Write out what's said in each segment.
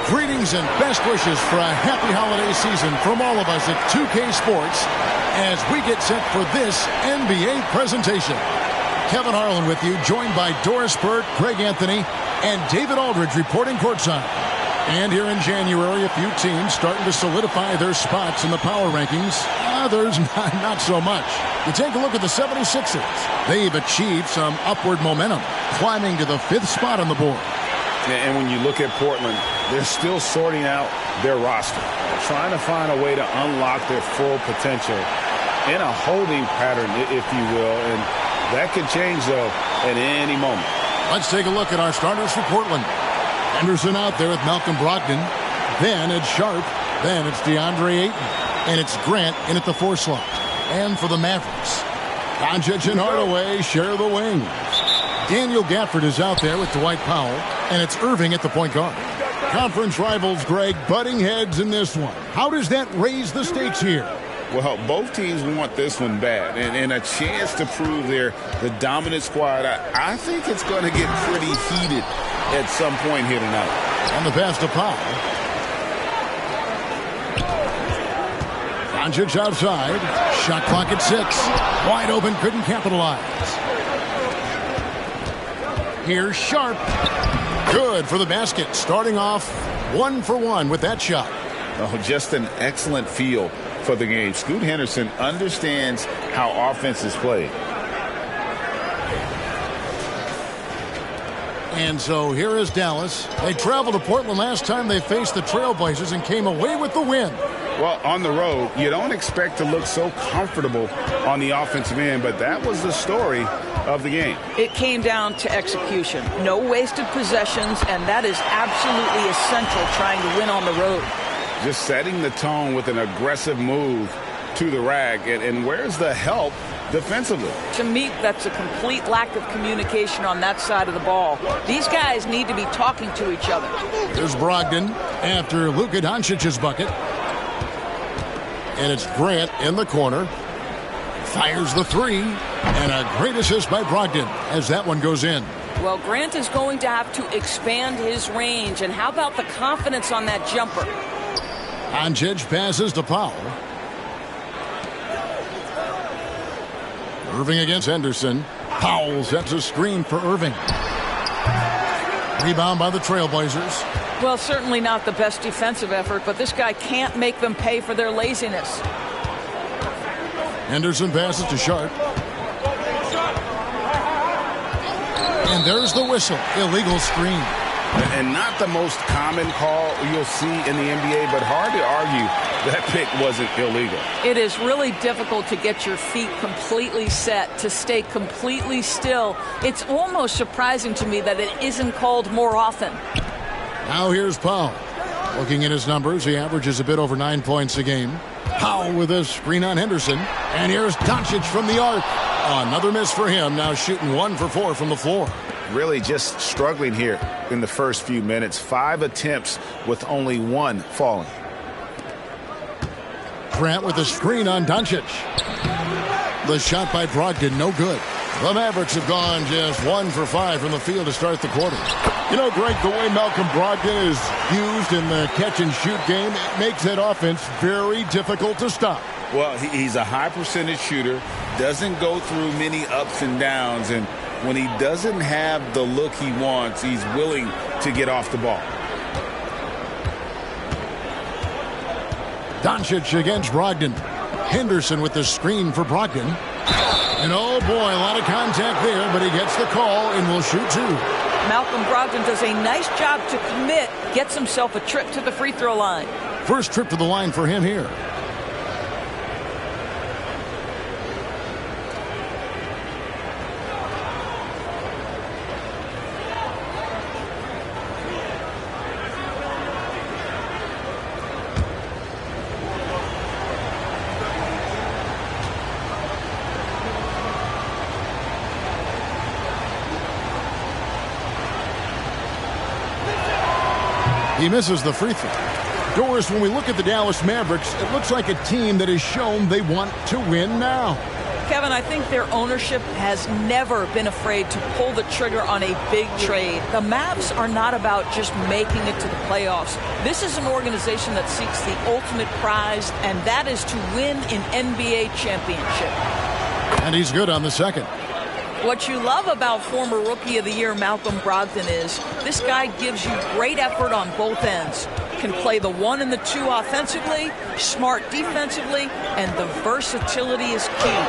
Greetings and best wishes for a happy holiday season from all of us at 2K Sports as we get set for this NBA presentation. Kevin Harlan with you, joined by Doris Burt, Greg Anthony, and David Aldridge reporting courtside. And here in January, a few teams starting to solidify their spots in the power rankings. Others, not so much. You take a look at the 76ers. They've achieved some upward momentum, climbing to the 5th spot on the board. And when you look at Portland, they're still sorting out their roster, trying to find a way to unlock their full potential in a holding pattern, if you will. And that could change, though, at any moment. Let's take a look at our starters for Portland. Henderson out there with Malcolm Brogdon. Then it's Sharp. Then it's DeAndre Ayton. And it's Grant in at the 4 slot. And for the Mavericks, Doncic and Hardaway share the wing. Daniel Gafford is out there with Dwight Powell. And it's Irving at the point guard. Conference rivals, Greg, butting heads in this one. How does that raise the stakes here? Well, both teams want this one bad, and a chance to prove they're the dominant squad. I think it's going to get pretty heated at some point here tonight. On the pass to Powell. Doncic outside. Shot clock at 6. Wide open, couldn't capitalize. Here's Sharp. Good for the basket. Starting off 1 for 1 with that shot. Oh, just an excellent feel for the game. Scoot Henderson understands how offense is played. And so here is Dallas. They traveled to Portland last time they faced the Trailblazers and came away with the win. Well, on the road, you don't expect to look so comfortable on the offensive end, but that was the story of the game. It came down to execution. No wasted possessions, and that is absolutely essential trying to win on the road. Just setting the tone with an aggressive move to the rack. And where's the help defensively? To me, that's a complete lack of communication on that side of the ball. These guys need to be talking to each other. There's Brogdon after Luka Doncic's bucket. And it's Grant in the corner. Fires the 3. And a great assist by Brogdon as that one goes in. Well, Grant is going to have to expand his range. And how about the confidence on that jumper? Doncic passes to Powell. Irving against Henderson. Powell sets a screen for Irving. Rebound by the Trailblazers. Well, certainly not the best defensive effort, but this guy can't make them pay for their laziness. Henderson passes to Sharp. And there's the whistle. Illegal screen. And not the most common call you'll see in the NBA, but hard to argue that pick wasn't illegal. It is really difficult to get your feet completely set, to stay completely still. It's almost surprising to me that it isn't called more often. Now here's Powell. Looking at his numbers, he averages a bit over 9 points a game. Powell with a screen on Henderson. And here's Doncic from the arc. Another miss for him, now shooting 1 for 4 from the floor. Really just struggling here in the first few minutes. 5 attempts with only 1 falling. Grant with a screen on Doncic. The shot by Brogdon, no good. The Mavericks have gone just 1 for 5 from the field to start the quarter. You know, Greg, the way Malcolm Brogdon is used in the catch-and-shoot game, it makes that offense very difficult to stop. Well, he's a high-percentage shooter, doesn't go through many ups and downs, and when he doesn't have the look he wants, he's willing to get off the ball. Doncic against Brogdon. Henderson with the screen for Brogdon. And oh boy, a lot of contact there, but he gets the call and will shoot 2. Malcolm Brogdon does a nice job to commit, gets himself a trip to the free throw line. First trip to the line for him here. He misses the free throw. Doris, when we look at the Dallas Mavericks, it looks like a team that has shown they want to win now. Kevin, I think their ownership has never been afraid to pull the trigger on a big trade. The Mavs are not about just making it to the playoffs. This is an organization that seeks the ultimate prize, and that is to win an NBA championship. And he's good on the second. What you love about former Rookie of the Year Malcolm Brogdon is this guy gives you great effort on both ends. Can play the 1 and the 2 offensively, smart defensively, and the versatility is key.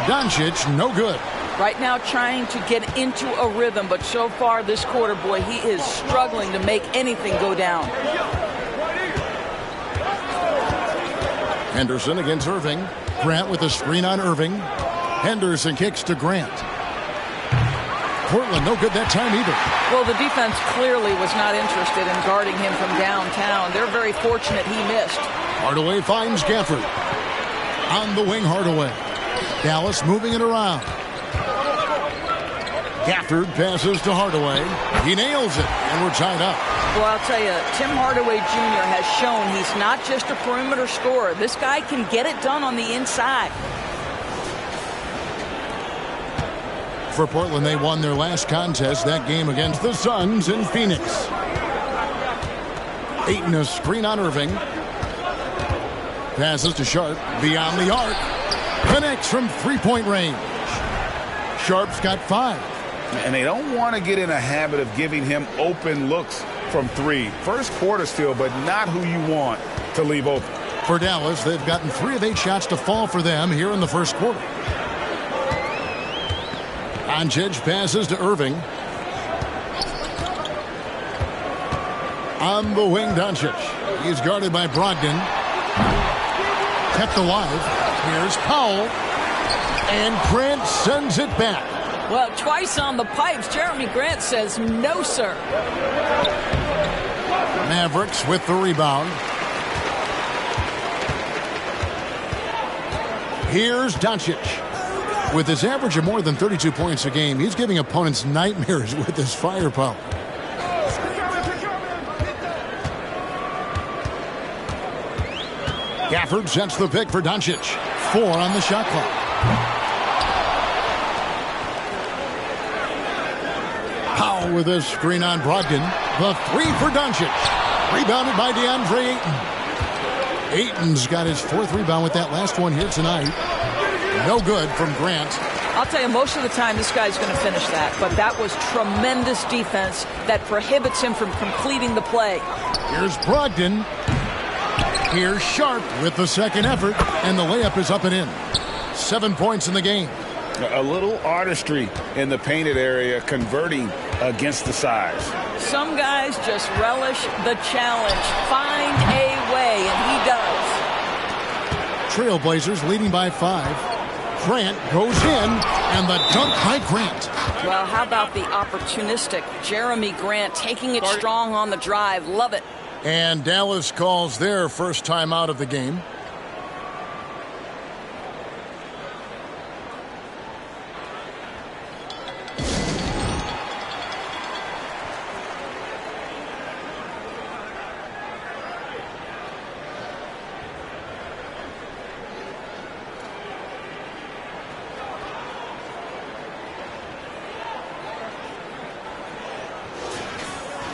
Doncic, no good. Right now trying to get into a rhythm, but so far this quarter, boy, he is struggling to make anything go down. Henderson against Irving. Grant with a screen on Irving. Henderson kicks to Grant. Portland no good that time either. Well, the defense clearly was not interested in guarding him from downtown. They're very fortunate he missed. Hardaway finds Gafford. On the wing, Hardaway. Dallas moving it around. Gafford passes to Hardaway. He nails it, and we're tied up. Well, I'll tell you, Tim Hardaway Jr. has shown he's not just a perimeter scorer. This guy can get it done on the inside. For Portland, they won their last contest, that game against the Suns in Phoenix. Ayton a screen on Irving. Passes to Sharp beyond the arc. Connects from three-point range. Sharp's got 5. And they don't want to get in a habit of giving him open looks from 3. First quarter still, but not who you want to leave open. For Dallas, they've gotten 3 of 8 shots to fall for them here in the first quarter. Doncic passes to Irving. On the wing, Doncic. He's guarded by Brogdon. Kept alive. Here's Powell. And Grant sends it back. Well, twice on the pipes. Jeremy Grant says, no, sir. Mavericks with the rebound. Here's Doncic. With his average of more than 32 points a game, he's giving opponents nightmares with his firepower. Gafford sets the pick for Doncic. 4 on the shot clock. Powell with a screen on Brogdon. The 3 for Doncic. Rebounded by DeAndre Ayton. Ayton's got his 4th rebound with that last one here tonight. No good from Grant. I'll tell you, most of the time this guy's going to finish that, but that was tremendous defense that prohibits him from completing the play. Here's Brogdon. Here's Sharp with the second effort, and the layup is up and in. 7 points in the game. A little artistry in the painted area, converting against the size. Some guys just relish the challenge. Find a way, and he does. Trailblazers leading by 5. Grant goes in, and the dunk by Grant. Well, how about the opportunistic Jeremy Grant taking it strong on the drive? Love it. And Dallas calls their first time out of the game.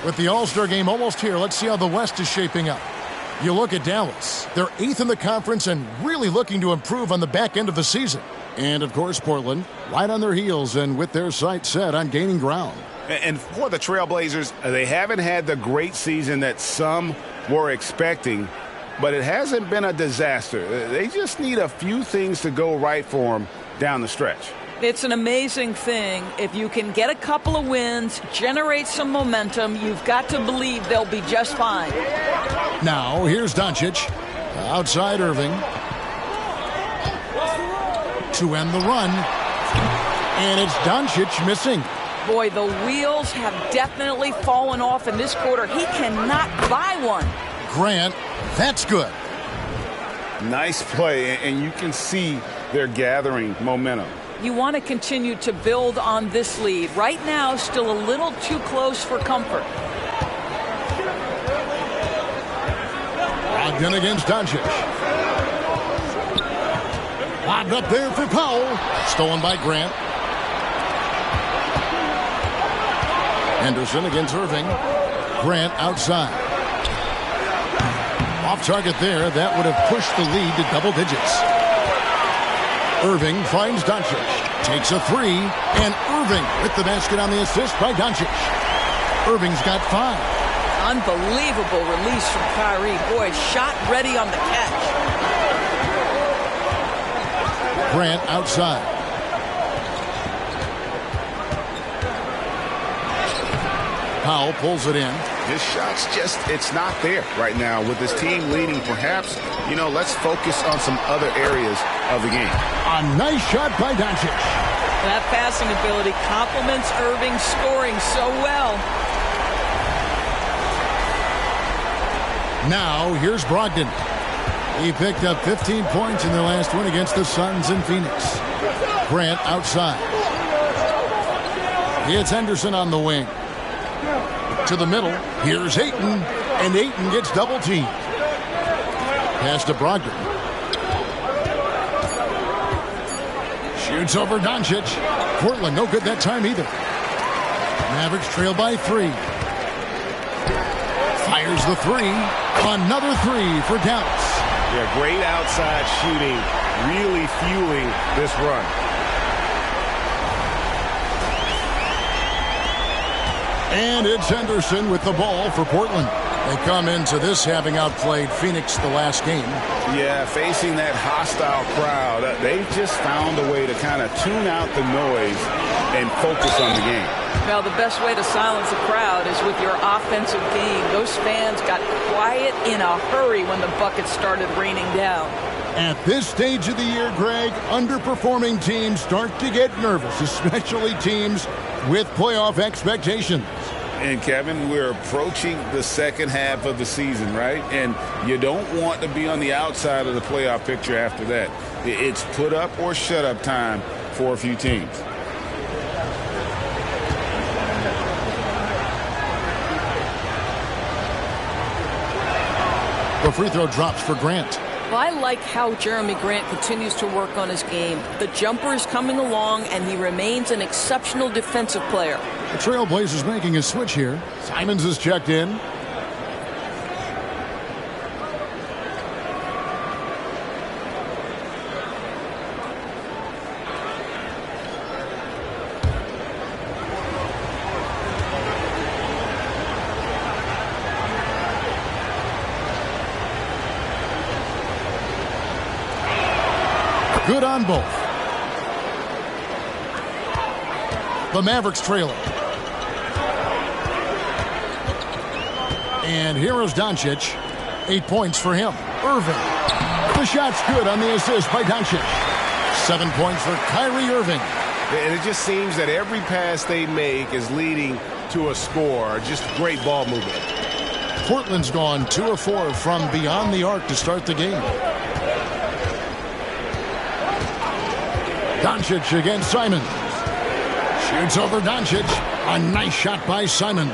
With the All-Star game almost here, let's see how the West is shaping up. You look at Dallas. They're 8th in the conference and really looking to improve on the back end of the season. And, of course, Portland, right on their heels and with their sights set on gaining ground. And for the Trailblazers, they haven't had the great season that some were expecting, but it hasn't been a disaster. They just need a few things to go right for them down the stretch. It's an amazing thing. If you can get a couple of wins, generate some momentum, you've got to believe they'll be just fine. Now, here's Doncic. Outside Irving. To end the run. And it's Doncic missing. Boy, the wheels have definitely fallen off in this quarter. He cannot buy one. Grant, that's good. Nice play, and you can see they're gathering momentum. You want to continue to build on this lead. Right now, still a little too close for comfort. Brogdon against Doncic. Lobbed up there for Powell. Stolen by Grant. Henderson against Irving. Grant outside. Off target there. That would have pushed the lead to double digits. Irving finds Doncic. Takes a three. And Irving with the basket on the assist by Doncic. Irving's got 5. Unbelievable release from Kyrie. Boy, shot ready on the catch. Grant outside. Powell pulls it in. His shot's it's not there right now. With his team leading, perhaps, let's focus on some other areas of the game. A nice shot by Doncic. That passing ability complements Irving's scoring so well. Now, here's Brogdon. He picked up 15 points in their last win against the Suns in Phoenix. Grant outside. It's Henderson on the wing. To the middle. Here's Ayton. And Ayton gets double teamed. Pass to Brogdon. Shoots over Doncic. Portland no good that time either. Mavericks trail by 3. Fires the 3. Another 3 for Dallas. Yeah, great outside shooting, really fueling this run. And it's Henderson with the ball for Portland. They come into this having outplayed Phoenix the last game. Yeah, facing that hostile crowd, they've just found a way to kind of tune out the noise and focus on the game. Well, the best way to silence a crowd is with your offensive game. Those fans got quiet in a hurry when the buckets started raining down. At this stage of the year, Greg, underperforming teams start to get nervous, especially teams with playoff expectations. And, Kevin, we're approaching the second half of the season, right? And you don't want to be on the outside of the playoff picture after that. It's put up or shut up time for a few teams. The free throw drops for Grant. Well, I like how Jeremy Grant continues to work on his game. The jumper is coming along, and he remains an exceptional defensive player. The Trailblazers making a switch here. Simons is checked in. Good on both. The Mavericks trailing. And here is Doncic. 8 points for him. Irving. The shot's good on the assist by Doncic. 7 points for Kyrie Irving. And it just seems that every pass they make is leading to a score. Just great ball movement. Portland's gone 2 of 4 from beyond the arc to start the game. Doncic against Simons. Shoots over Doncic. A nice shot by Simons.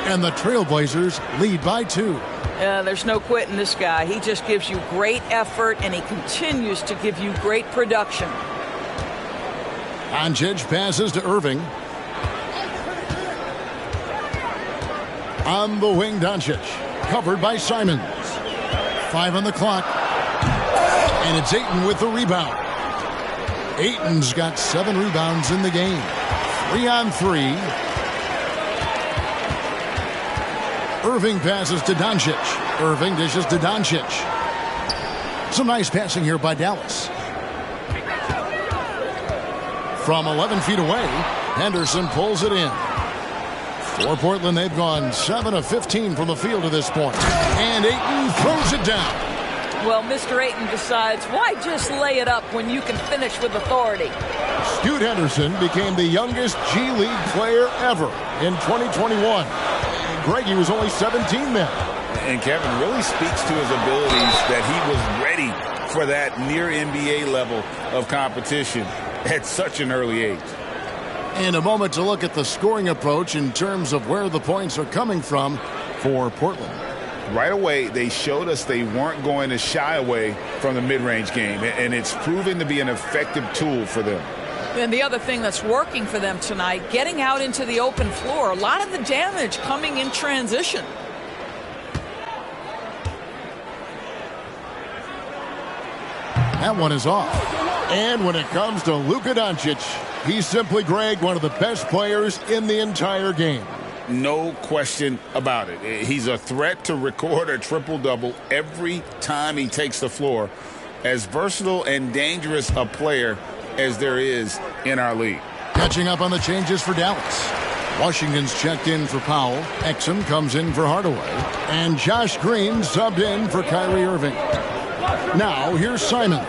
And the Trailblazers lead by 2. There's no quitting this guy. He just gives you great effort, and he continues to give you great production. Doncic passes to Irving. On the wing, Doncic. Covered by Simons. 5 on the clock. And it's Ayton with the rebound. Ayton's got 7 rebounds in the game. 3 on 3. Irving passes to Doncic. Irving dishes to Doncic. Some nice passing here by Dallas. From 11 feet away, Henderson pulls it in. For Portland, they've gone 7 of 15 from the field to this point. And Ayton throws it down. Well, Mr. Ayton decides, why just lay it up when you can finish with authority? Scoot Henderson became the youngest G League player ever in 2021. Greg, he was only 17 then. And Kevin really speaks to his abilities that he was ready for that near NBA level of competition at such an early age. And a moment to look at the scoring approach in terms of where the points are coming from for Portland. Right away, they showed us they weren't going to shy away from the mid-range game, and it's proven to be an effective tool for them. And the other thing that's working for them tonight, getting out into the open floor, a lot of the damage coming in transition. That one is off. And when it comes to Luka Doncic, he's simply, Greg, one of the best players in the entire game. No question about it. He's a threat to record a triple-double every time he takes the floor. As versatile and dangerous a player as there is in our league. Catching up on the changes for Dallas. Washington's checked in for Powell. Exum comes in for Hardaway. And Josh Green subbed in for Kyrie Irving. Now, here's Simons.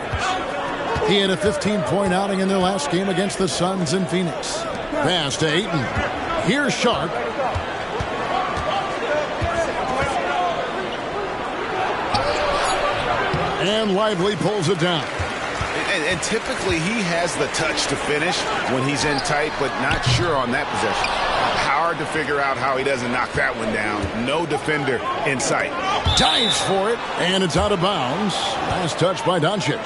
He had a 15-point outing in their last game against the Suns in Phoenix. Pass to Ayton. Here's Sharp. And Lively pulls it down. And typically he has the touch to finish when he's in tight, but not sure on that possession. Hard to figure out how he doesn't knock that one down. No defender in sight. Dives for it, and it's out of bounds. Last touch by Doncic.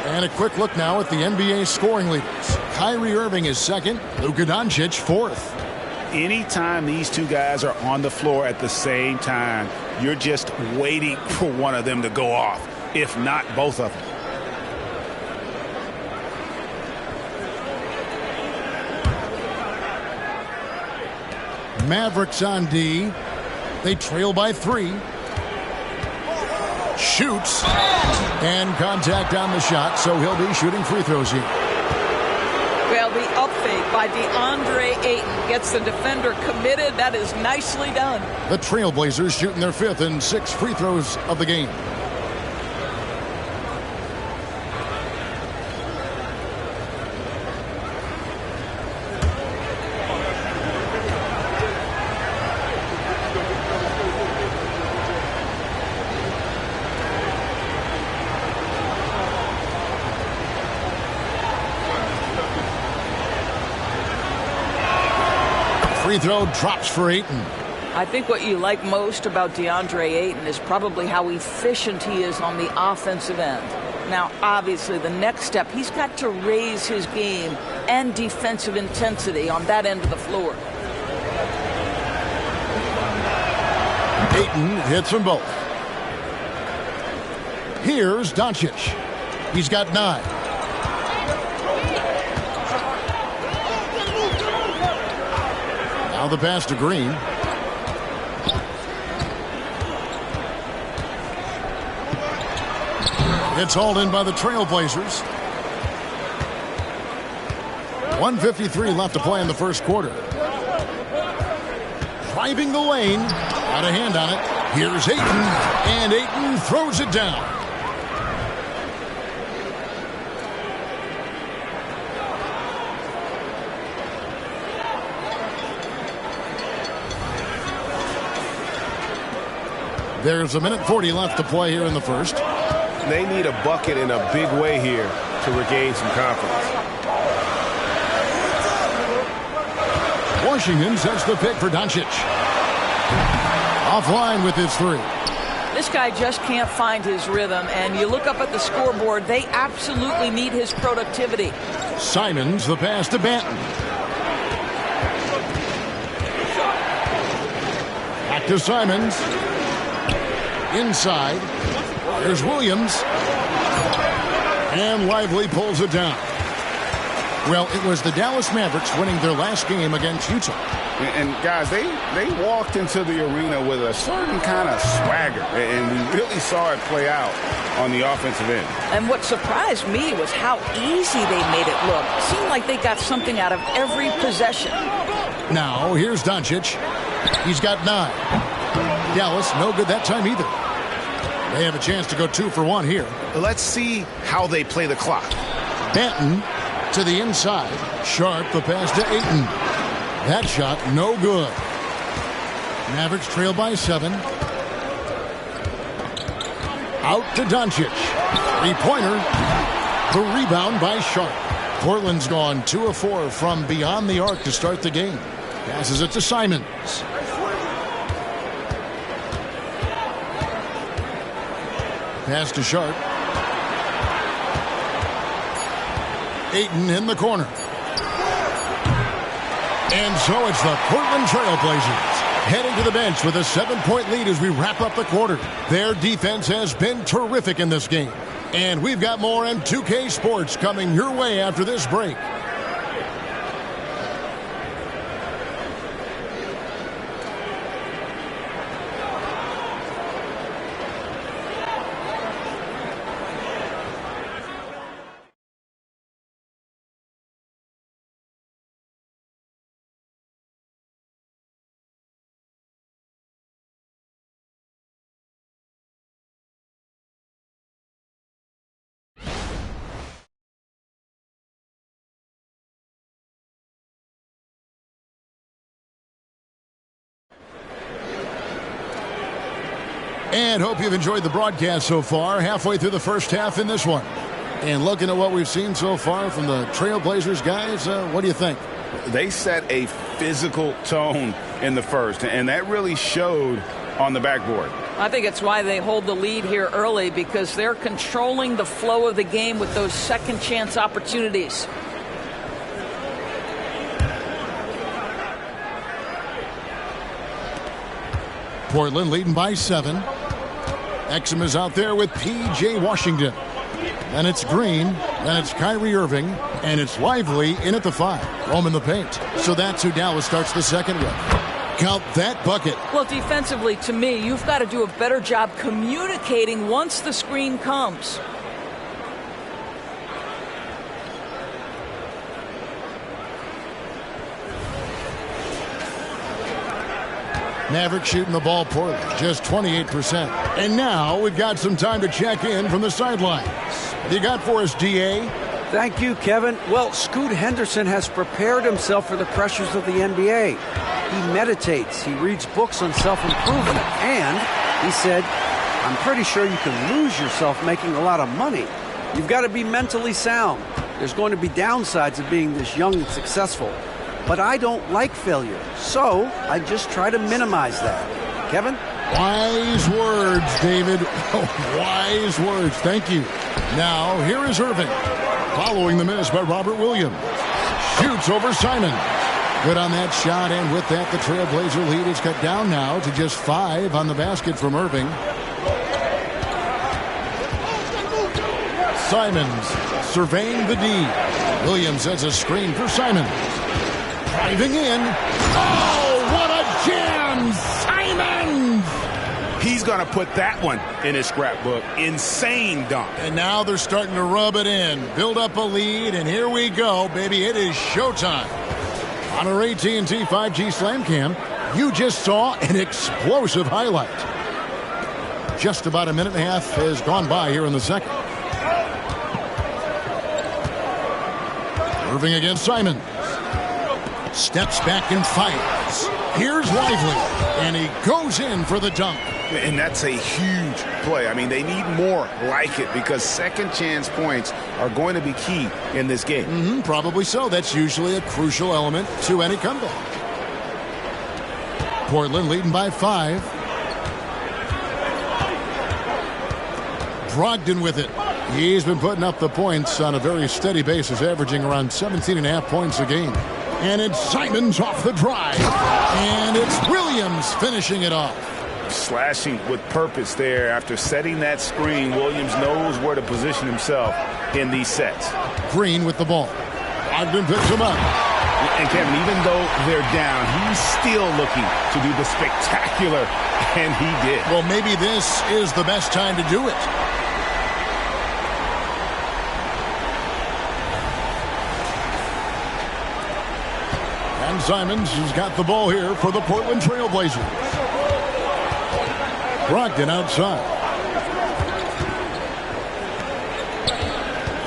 And a quick look now at the NBA scoring leaders. Kyrie Irving is second, Luka Doncic fourth. Anytime these two guys are on the floor at the same time, you're just waiting for one of them to go off, if not both of them. Mavericks on D. They trail by 3. Shoots. And contact on the shot, so he'll be shooting free throws here. Well, the up fake by DeAndre Ayton gets the defender committed. That is nicely done. The Trailblazers shooting their 5th and 6th free throws of the game. Free throw drops for Ayton. I think what you like most about DeAndre Ayton is probably how efficient he is on the offensive end. Now, obviously, the next step, he's got to raise his game and defensive intensity on that end of the floor. Ayton hits them both. Here's Doncic. He's got 9. Now the pass to Green. It's hauled in by the Trailblazers. 1:53 left to play in the first quarter. Driving the lane. Got a hand on it. Here's Ayton. And Ayton throws it down. There's 1:40 left to play here in the first. They need a bucket in a big way here to regain some confidence. Washington sets the pick for Doncic. Offline with his 3. This guy just can't find his rhythm, and you look up at the scoreboard, they absolutely need his productivity. Simons, the pass to Banton. Back to Simons. Inside. There's Williams. And Lively pulls it down. Well, it was the Dallas Mavericks winning their last game against Utah. And guys, they walked into the arena with a certain kind of swagger, and we really saw it play out on the offensive end. And what surprised me was how easy they made it look. It seemed like they got something out of every possession. Now, here's Doncic. He's got 9. Dallas, no good that time either. They have a chance to go 2 for 1 here. Let's see how they play the clock. Banton to the inside. Sharp, the pass to Ayton. That shot, no good. Mavericks trail by 7. Out to Doncic. 3-pointer. The rebound by Sharp. Portland's gone 2 of 4 from beyond the arc to start the game. Passes it to Simons. Pass to Sharp. Ayton in the corner. And so it's the Portland Trailblazers heading to the bench with a 7-point lead as we wrap up the quarter. Their defense has been terrific in this game. And we've got more on 2K Sports coming your way after this break. And hope you've enjoyed the broadcast so far. Halfway through the first half in this one. And looking at what we've seen so far from the Trailblazers guys, what do you think? They set a physical tone in the first, and that really showed on the backboard. I think it's why they hold the lead here early, because they're controlling the flow of the game with those second chance opportunities. Portland leading by 7. Exum is out there with P.J. Washington. Then it's Green. Then it's Kyrie Irving. And it's Lively in at the 5. Roam in the paint. So that's who Dallas starts the second with. Count that bucket. Well, defensively, to me, you've got to do a better job communicating once the screen comes. Mavericks shooting the ball poorly, just 28%. And now we've got some time to check in from the sidelines. What do you got for us, DA? Thank you, Kevin. Well, Scoot Henderson has prepared himself for the pressures of the NBA. He meditates, he reads books on self-improvement, and he said, I'm pretty sure you can lose yourself making a lot of money. You've got to be mentally sound. There's going to be downsides of being this young and successful. But I don't like failure, so I just try to minimize that. Kevin? Wise words, David. Wise words. Thank you. Now, here is Irving. Following the miss by Robert Williams. Shoots over Simon. Good on that shot, and with that, the Trailblazer lead is cut down now to just 5 on the basket from Irving. Simons surveying the D. Williams has a screen for Simons. Driving in. Oh, what a jam! Simons! He's going to put that one in his scrapbook. Insane dunk. And now they're starting to rub it in. Build up a lead, and here we go, baby. It is showtime. On our AT&T 5G Slam Cam, you just saw an explosive highlight. Just about a minute and a half has gone by here in the second. Irving against Simon. Steps back and fires. Here's Lively, and he goes in for the dunk. And that's a huge play. I mean, they need more like it because second chance points are going to be key in this game. Probably so. That's usually a crucial element to any comeback. Portland leading by 5. Brogdon with it. He's been putting up the points on a very steady basis, averaging around 17.5 points a game. And it's Simons off the drive. And it's Williams finishing it off. Slashing with purpose there. After setting that screen, Williams knows where to position himself in these sets. Green with the ball. Brogdon picks him up. And Kevin, even though they're down, he's still looking to do the spectacular, and he did. Well, maybe this is the best time to do it. And Simons has got the ball here for the Portland Trailblazers. Brogdon outside.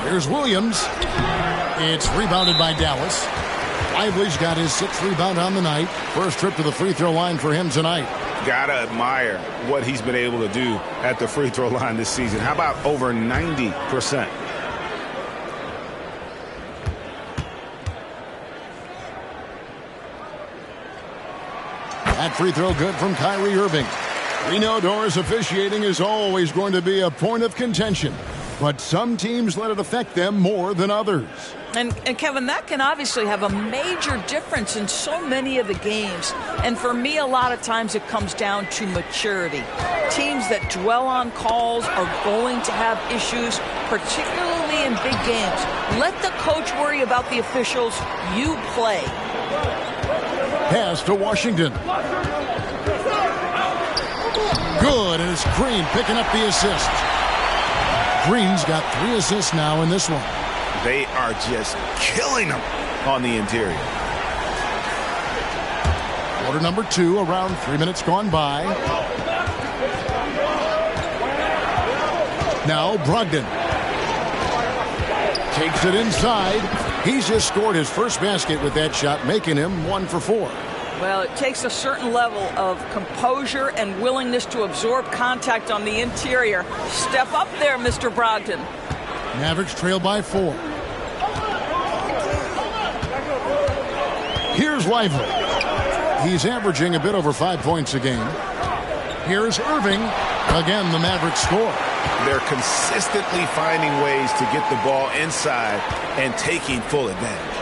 Here's Williams. It's rebounded by Dallas. Lively's got his 6th rebound on the night. First trip to the free throw line for him tonight. Gotta admire what he's been able to do at the free throw line this season. How about over 90%? That free throw good from Kyrie Irving. We know Doris officiating is always going to be a point of contention, but some teams let it affect them more than others. And Kevin, that can obviously have a major difference in so many of the games. And for me, a lot of times it comes down to maturity. Teams that dwell on calls are going to have issues, particularly in big games. Let the coach worry about the officials. You play. Pass to Washington. Good, and it's Green picking up the assist. Green's got 3 assists now in this one. They are just killing them on the interior. Quarter number 2, around 3 minutes gone by. Now Brogdon takes it inside. He's just scored his first basket with that shot, making him 1 for 4. Well, it takes a certain level of composure and willingness to absorb contact on the interior. Step up there, Mr. Brogdon. Mavericks trail by 4. Here's Lively. He's averaging a bit over 5 points a game. Here's Irving. Again, the Mavericks score. They're consistently finding ways to get the ball inside and taking full advantage.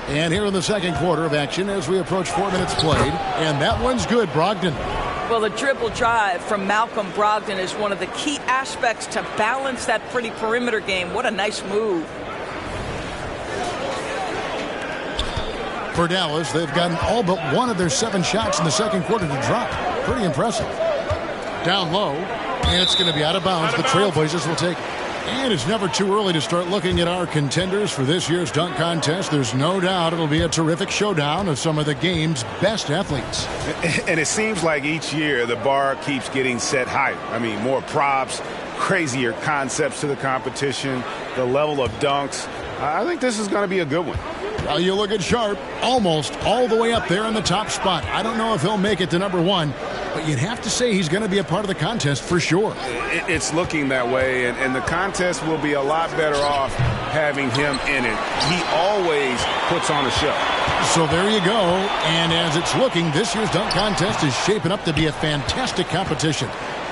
And here in the second quarter of action as we approach 4 minutes played. And that one's good, Brogdon. Well, the dribble drive from Malcolm Brogdon is one of the key aspects to balance that pretty perimeter game. What a nice move. For Dallas, they've gotten all but one of their 7 shots in the second quarter to drop. Pretty impressive. Down low, and it's going to be out of bounds. The Trailblazers will take it. And it's never too early to start looking at our contenders for this year's dunk contest. There's no doubt it'll be a terrific showdown of some of the game's best athletes. And it seems like each year the bar keeps getting set higher. I mean, more props, crazier concepts to the competition, the level of dunks. I think this is going to be a good one. Well, you look at Sharp, almost all the way up there in the top spot. I don't know if he'll make it to number 1, but you'd have to say he's going to be a part of the contest for sure. It's looking that way, and the contest will be a lot better off having him in it. He always puts on a show. So there you go. And as it's looking, this year's dunk contest is shaping up to be a fantastic competition.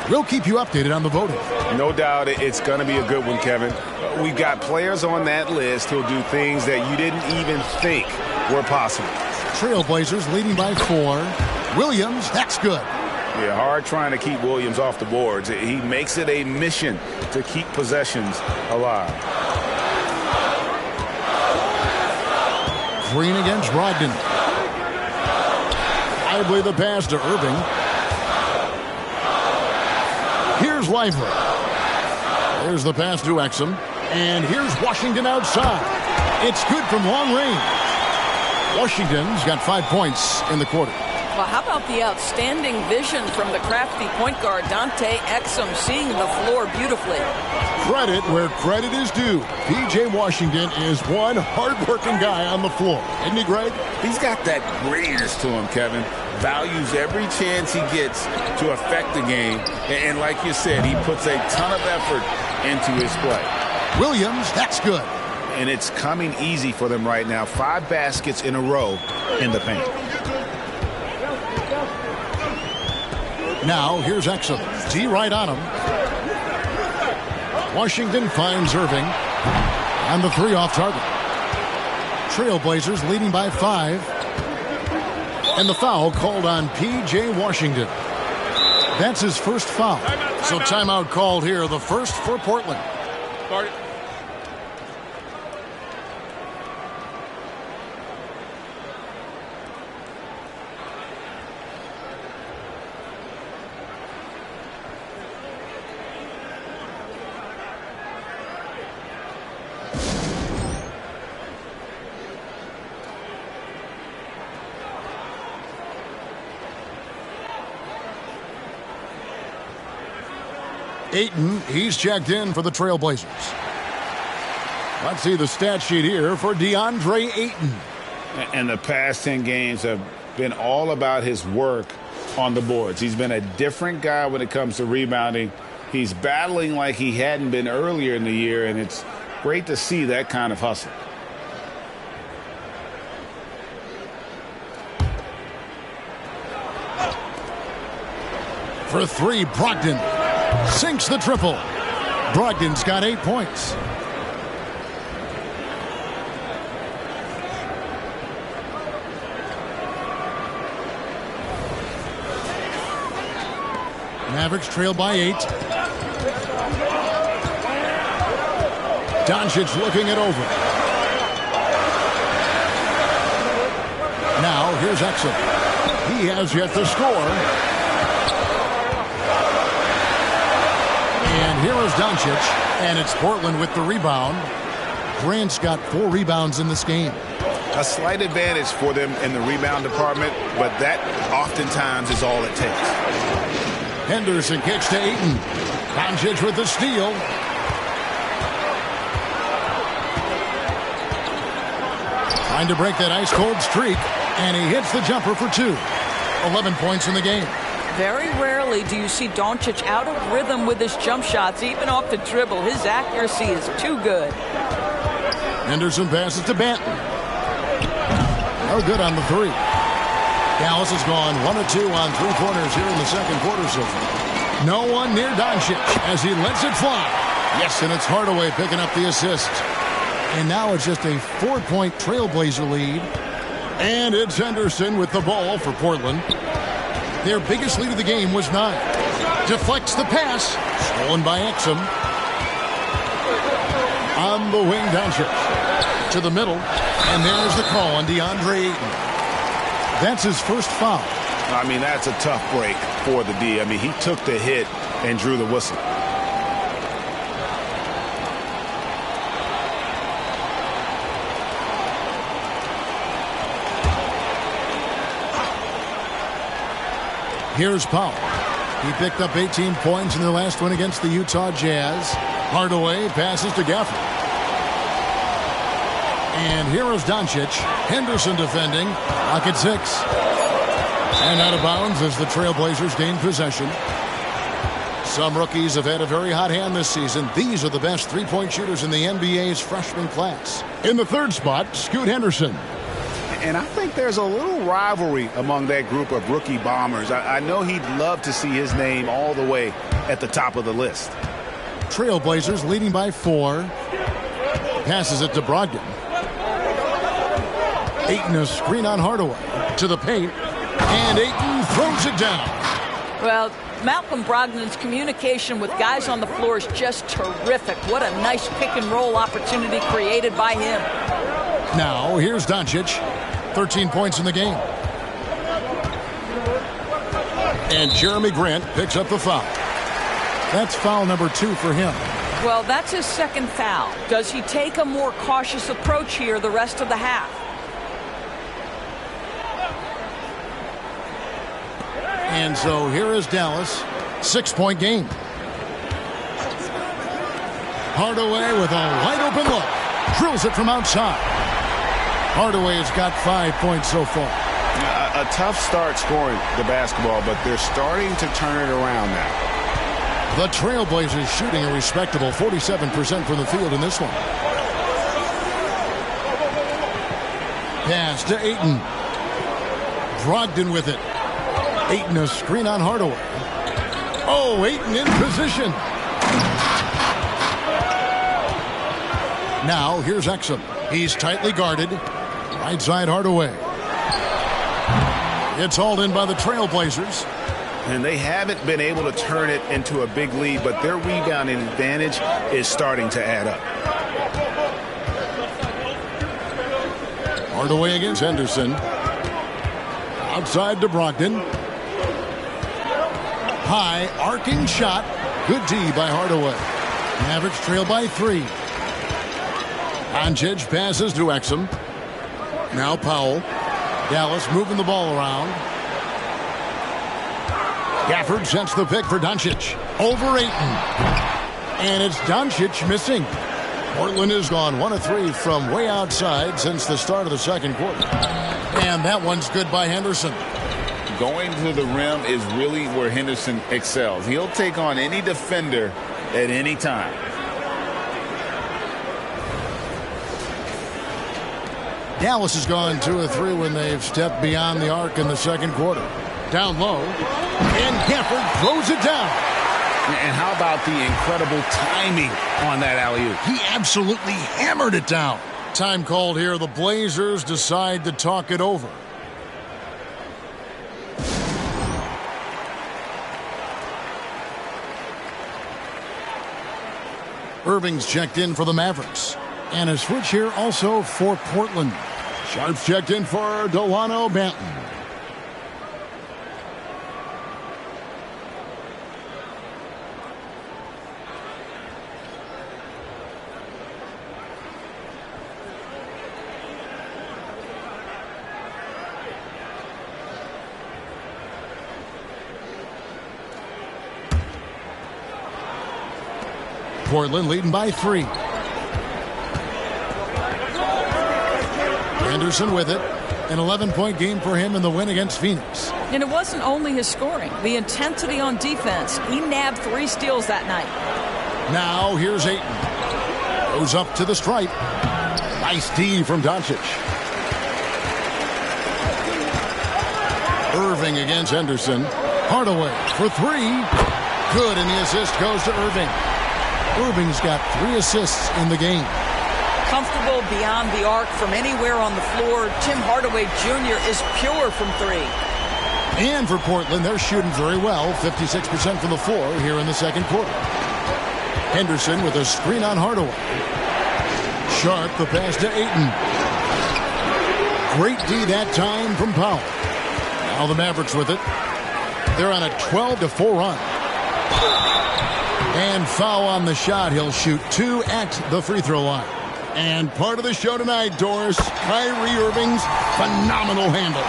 We'll keep you updated on the voting. No doubt it's going to be a good one, Kevin. We've got players on that list who'll do things that you didn't even think were possible. Trailblazers leading by 4. Williams, that's good. Yeah, hard trying to keep Williams off the boards. He makes it a mission to keep possessions alive. Green against Brogdon. Lively the pass to Irving. Here's Lively. There's the pass to Exum. And here's Washington outside. It's good from long range. Washington's got 5 points in the quarter. Well, how about the outstanding vision from the crafty point guard, Dante Exum, seeing the floor beautifully. Credit where credit is due. P.J. Washington is one hard-working guy on the floor. Isn't he, Greg? He's got that grittiness to him, Kevin. Values every chance he gets to affect the game. And like you said, he puts a ton of effort into his play. Williams, that's good. And it's coming easy for them right now. 5 baskets in a row in the paint. Now, here's Exum. D right on him. Washington finds Irving. And the 3 off target. Trailblazers leading by 5. And the foul called on P.J. Washington. That's his first foul. So timeout called here, the first for Portland. Start it. Ayton, he's checked in for the Trailblazers. Let's see the stat sheet here for DeAndre Ayton. And the past 10 games have been all about his work on the boards. He's been a different guy when it comes to rebounding. He's battling like he hadn't been earlier in the year, and it's great to see that kind of hustle. For three, Brogdon sinks the triple. Brogdon's got 8 points. Mavericks trail by 8. Doncic looking it over. Now here's Exum. He has yet to score. And here is Doncic, and it's Portland with the rebound. Grant's got 4 rebounds in this game. A slight advantage for them in the rebound department, but that oftentimes is all it takes. Henderson kicks to Ayton. Doncic with the steal. Trying to break that ice-cold streak, and he hits the jumper for 2. 11 points in the game. Very rarely do you see Doncic out of rhythm with his jump shots, even off the dribble. His accuracy is too good. Henderson passes to Banton. No good on the 3. Dallas has gone 1 of 2 on 3-pointers here in the second quarter so far. No one near Doncic as he lets it fly. Yes, and it's Hardaway picking up the assist. And now it's just a 4-point Trailblazer lead. And it's Henderson with the ball for Portland. Their biggest lead of the game was 9. Deflects the pass. Stolen by Exum. On the wing, Doncic. To the middle. And there's the call on DeAndre Ayton. That's his first foul. I mean, that's a tough break for the D. I mean, he took the hit and drew the whistle. Here's Powell. He picked up 18 points in their last win against the Utah Jazz. Hardaway passes to Gafford. And here is Doncic. Henderson defending. Lock at 6. And out of bounds as the Trailblazers gain possession. Some rookies have had a very hot hand this season. These are the best three-point shooters in the NBA's freshman class. In the third spot, Scoot Henderson. And I think there's a little rivalry among that group of rookie bombers. I know he'd love to see his name all the way at the top of the list. Trailblazers leading by 4. Passes it to Brogdon. Ayton a screen on Hardaway. To the paint. And Ayton throws it down. Well, Malcolm Brogdon's communication with guys on the floor is just terrific. What a nice pick-and-roll opportunity created by him. Now, here's Doncic. 13 points in the game. And Jeremy Grant picks up the foul. That's foul number 2 for him. Well, that's his second foul. Does he take a more cautious approach here the rest of the half? And so here is Dallas. 6-point game. Hardaway with a wide open look. Drills it from outside. Hardaway has got 5 points so far. A tough start scoring the basketball, but they're starting to turn it around now. The Trailblazers shooting a respectable 47% from the field in this one. Pass to Ayton. Brogdon with it. Ayton a screen on Hardaway. Oh, Ayton in position. Now here's Exum. He's tightly guarded. Right side Hardaway. It's hauled in by the Trailblazers. And they haven't been able to turn it into a big lead, but their rebounding advantage is starting to add up. Hardaway against Henderson. Outside to Brogdon. High arcing shot. Good D by Hardaway. Mavericks trail by 3. Doncic passes to Exum. Now Powell. Dallas moving the ball around. Gafford sets the pick for Doncic. Over Ayton. And it's Doncic missing. Portland has gone 1 of 3 from way outside since the start of the second quarter. And that one's good by Henderson. Going to the rim is really where Henderson excels. He'll take on any defender at any time. Dallas has gone 2 of 3 when they've stepped beyond the arc in the second quarter. Down low. And Gafford throws it down. And how about the incredible timing on that alley-oop? He absolutely hammered it down. Time called here. The Blazers decide to talk it over. Irving's checked in for the Mavericks. And a switch here also for Portland. Sharp's checked in for Delano Banton. Portland leading by 3. Anderson with it. An 11-point game for him in the win against Phoenix. And it wasn't only his scoring. The intensity on defense. He nabbed 3 steals that night. Now here's Ayton. Goes up to the stripe. Nice D from Doncic. Irving against Henderson. Hardaway for 3. Good, and the assist goes to Irving. Irving's got 3 assists in the game. Comfortable beyond the arc from anywhere on the floor. Tim Hardaway Jr. is pure from 3. And for Portland, they're shooting very well. 56% from the floor here in the second quarter. Henderson with a screen on Hardaway. Sharp the pass to Ayton. Great D that time from Powell. Now the Mavericks with it. They're on a 12-4 run. And foul on the shot. He'll shoot 2 at the free throw line. And part of the show tonight, Doris, Kyrie Irving's phenomenal handle.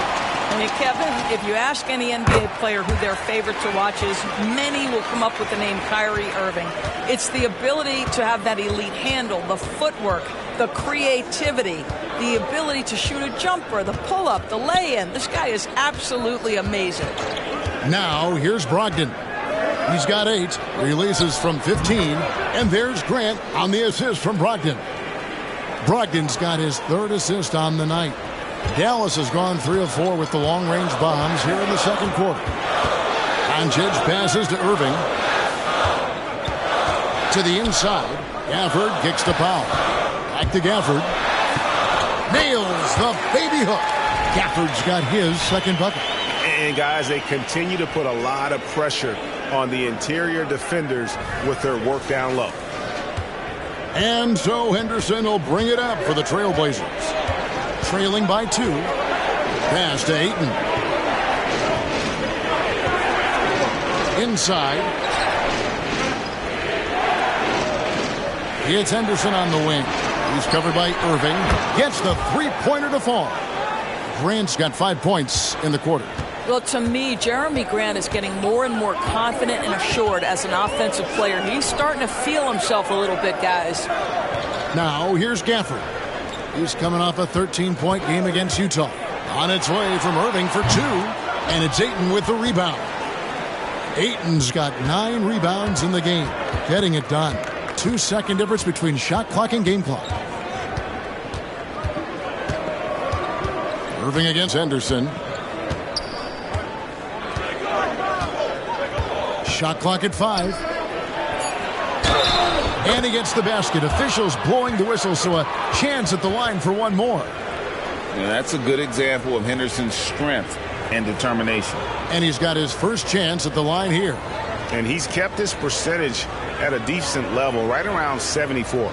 And Kevin, if you ask any NBA player who their favorite to watch is, many will come up with the name Kyrie Irving. It's the ability to have that elite handle, the footwork, the creativity, the ability to shoot a jumper, the pull-up, the lay-in. This guy is absolutely amazing. Now, here's Brogdon. He's got 8, releases from 15, and there's Grant on the assist from Brogdon. Brogdon's got his 3rd assist on the night. Dallas has gone 3 of 4 with the long-range bombs here in the second quarter. Doncic passes to Irving. To the inside. Gafford kicks to Powell. Back to Gafford. Nails the baby hook. Gafford's got his second bucket. And guys, they continue to put a lot of pressure on the interior defenders with their work down low. And so Henderson will bring it up for the Trailblazers. Trailing by 2. Pass to Ayton. Inside. It's Henderson on the wing. He's covered by Irving. Gets the 3-pointer to fall. Grant's got 5 points in the quarter. Well, to me, Jeremy Grant is getting more and more confident and assured as an offensive player. He's starting to feel himself a little bit, guys. Now, here's Gafford. He's coming off a 13-point game against Utah. On its way from Irving for 2, and it's Ayton with the rebound. Ayton's got 9 rebounds in the game, getting it done. 2-second difference between shot clock and game clock. Irving against Henderson. Shot clock at 5. And he gets the basket. Officials blowing the whistle, so a chance at the line for one more. Yeah, that's a good example of Henderson's strength and determination. And he's got his first chance at the line here. And he's kept his percentage at a decent level, right around 74.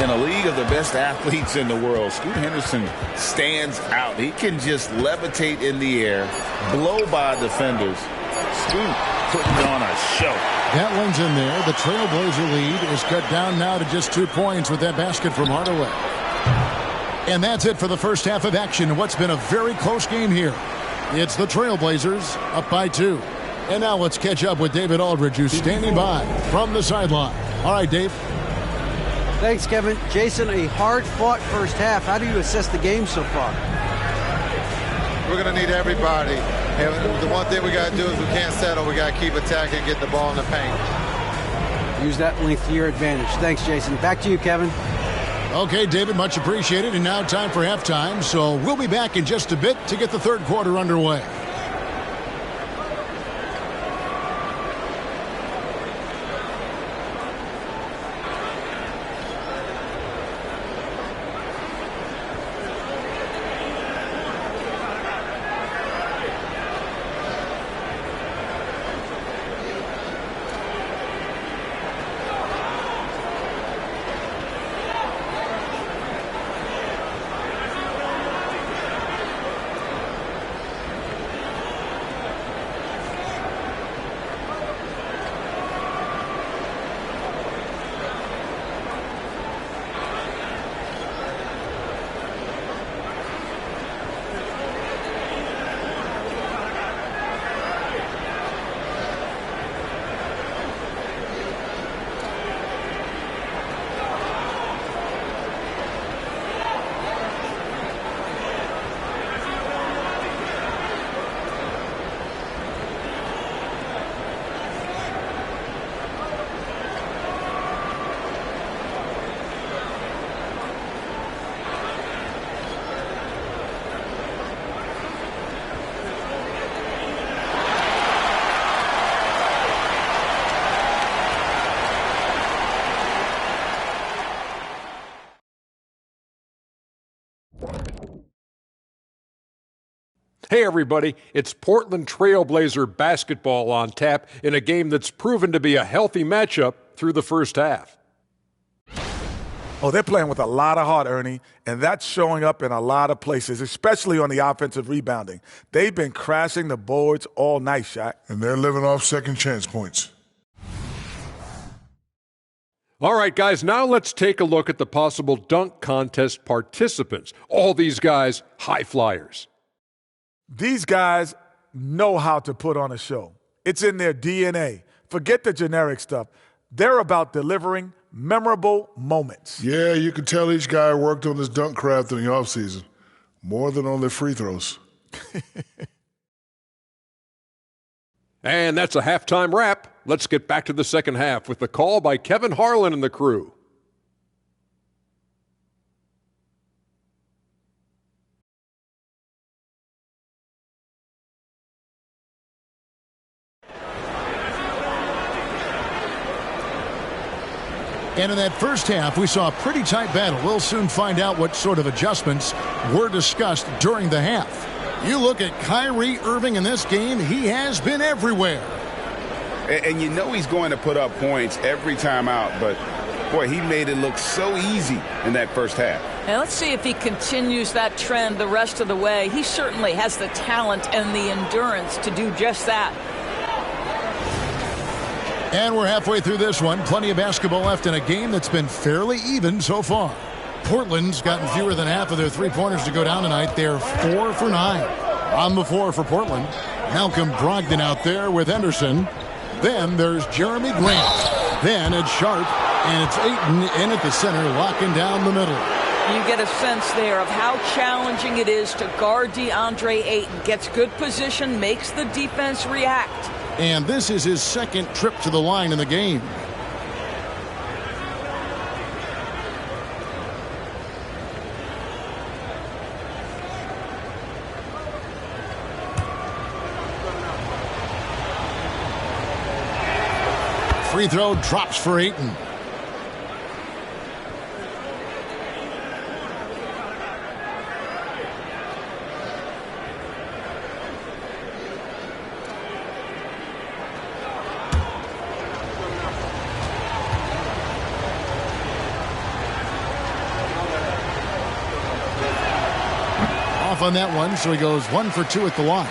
In a league of the best athletes in the world, Scoot Henderson stands out. He can just levitate in the air, blow by defenders. Scoot putting on a show. That one's in there. The Trailblazer lead is cut down now to just 2 points with that basket from Hardaway. And that's it for the first half of action. What's been a very close game here. It's the Trailblazers up by 2. And now let's catch up with David Aldridge, who's standing by from the sideline. All right, Dave. Thanks, Kevin. Jason, a hard-fought first half. How do you assess the game so far? We're going to need everybody And the one thing we got to do is we can't settle. We got to keep attacking, get the ball in the paint. Use that length to your advantage. Thanks, Jason. Back to you, Kevin. Okay, David, much appreciated. And now time for halftime. So we'll be back in just a bit to get the third quarter underway. Hey everybody, it's Portland Trailblazer basketball on tap in a game that's proven to be a healthy matchup through the first half. Oh, they're playing with a lot of heart, Ernie, and that's showing up in a lot of places, especially on the offensive rebounding. They've been crashing the boards all night, Shaq. And they're living off second chance points. All right, guys, now let's take a look at the possible dunk contest participants. All these guys, high flyers. These guys know how to put on a show. It's in their DNA. Forget the generic stuff. They're about delivering memorable moments. Yeah, you can tell each guy worked on his dunk craft in the offseason, more than on their free throws. And that's a halftime wrap. Let's get back to the second half with the call by Kevin Harlan and the crew. And in that first half, we saw a pretty tight battle. We'll soon find out what sort of adjustments were discussed during the half. You look at Kyrie Irving in this game, he has been everywhere. And you know he's going to put up points every time out, but, boy, he made it look so easy in that first half. And let's see if he continues that trend the rest of the way. He certainly has the talent and the endurance to do just that. And we're halfway through this one. Plenty of basketball left in a game that's been fairly even so far. Portland's gotten fewer than half of their three-pointers to go down tonight. They're 4 for 9. On the floor for Portland, Malcolm Brogdon out there with Henderson. Then there's Jeremy Grant. Then it's Sharp, and it's Ayton in at the center, locking down the middle. You get a sense there of how challenging it is to guard DeAndre Ayton. Gets good position, makes the defense react. And this is his second trip to the line in the game. Free throw drops for Ayton. On that one, so he goes 1 for 2 at the line.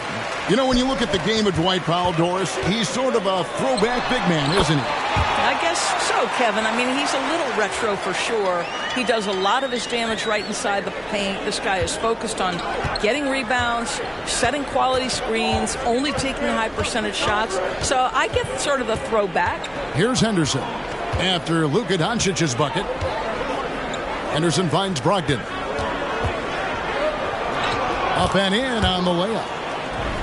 You know, when you look at the game of Dwight Powell, Doris, he's sort of a throwback big man, isn't he? I guess so, Kevin. I mean, he's a little retro for sure. He does a lot of his damage right inside the paint. This guy is focused on getting rebounds, setting quality screens, only taking high percentage shots. So I get sort of the throwback. Here's Henderson. After Luka Doncic's bucket, Henderson finds Brogdon. Up and in on the layup.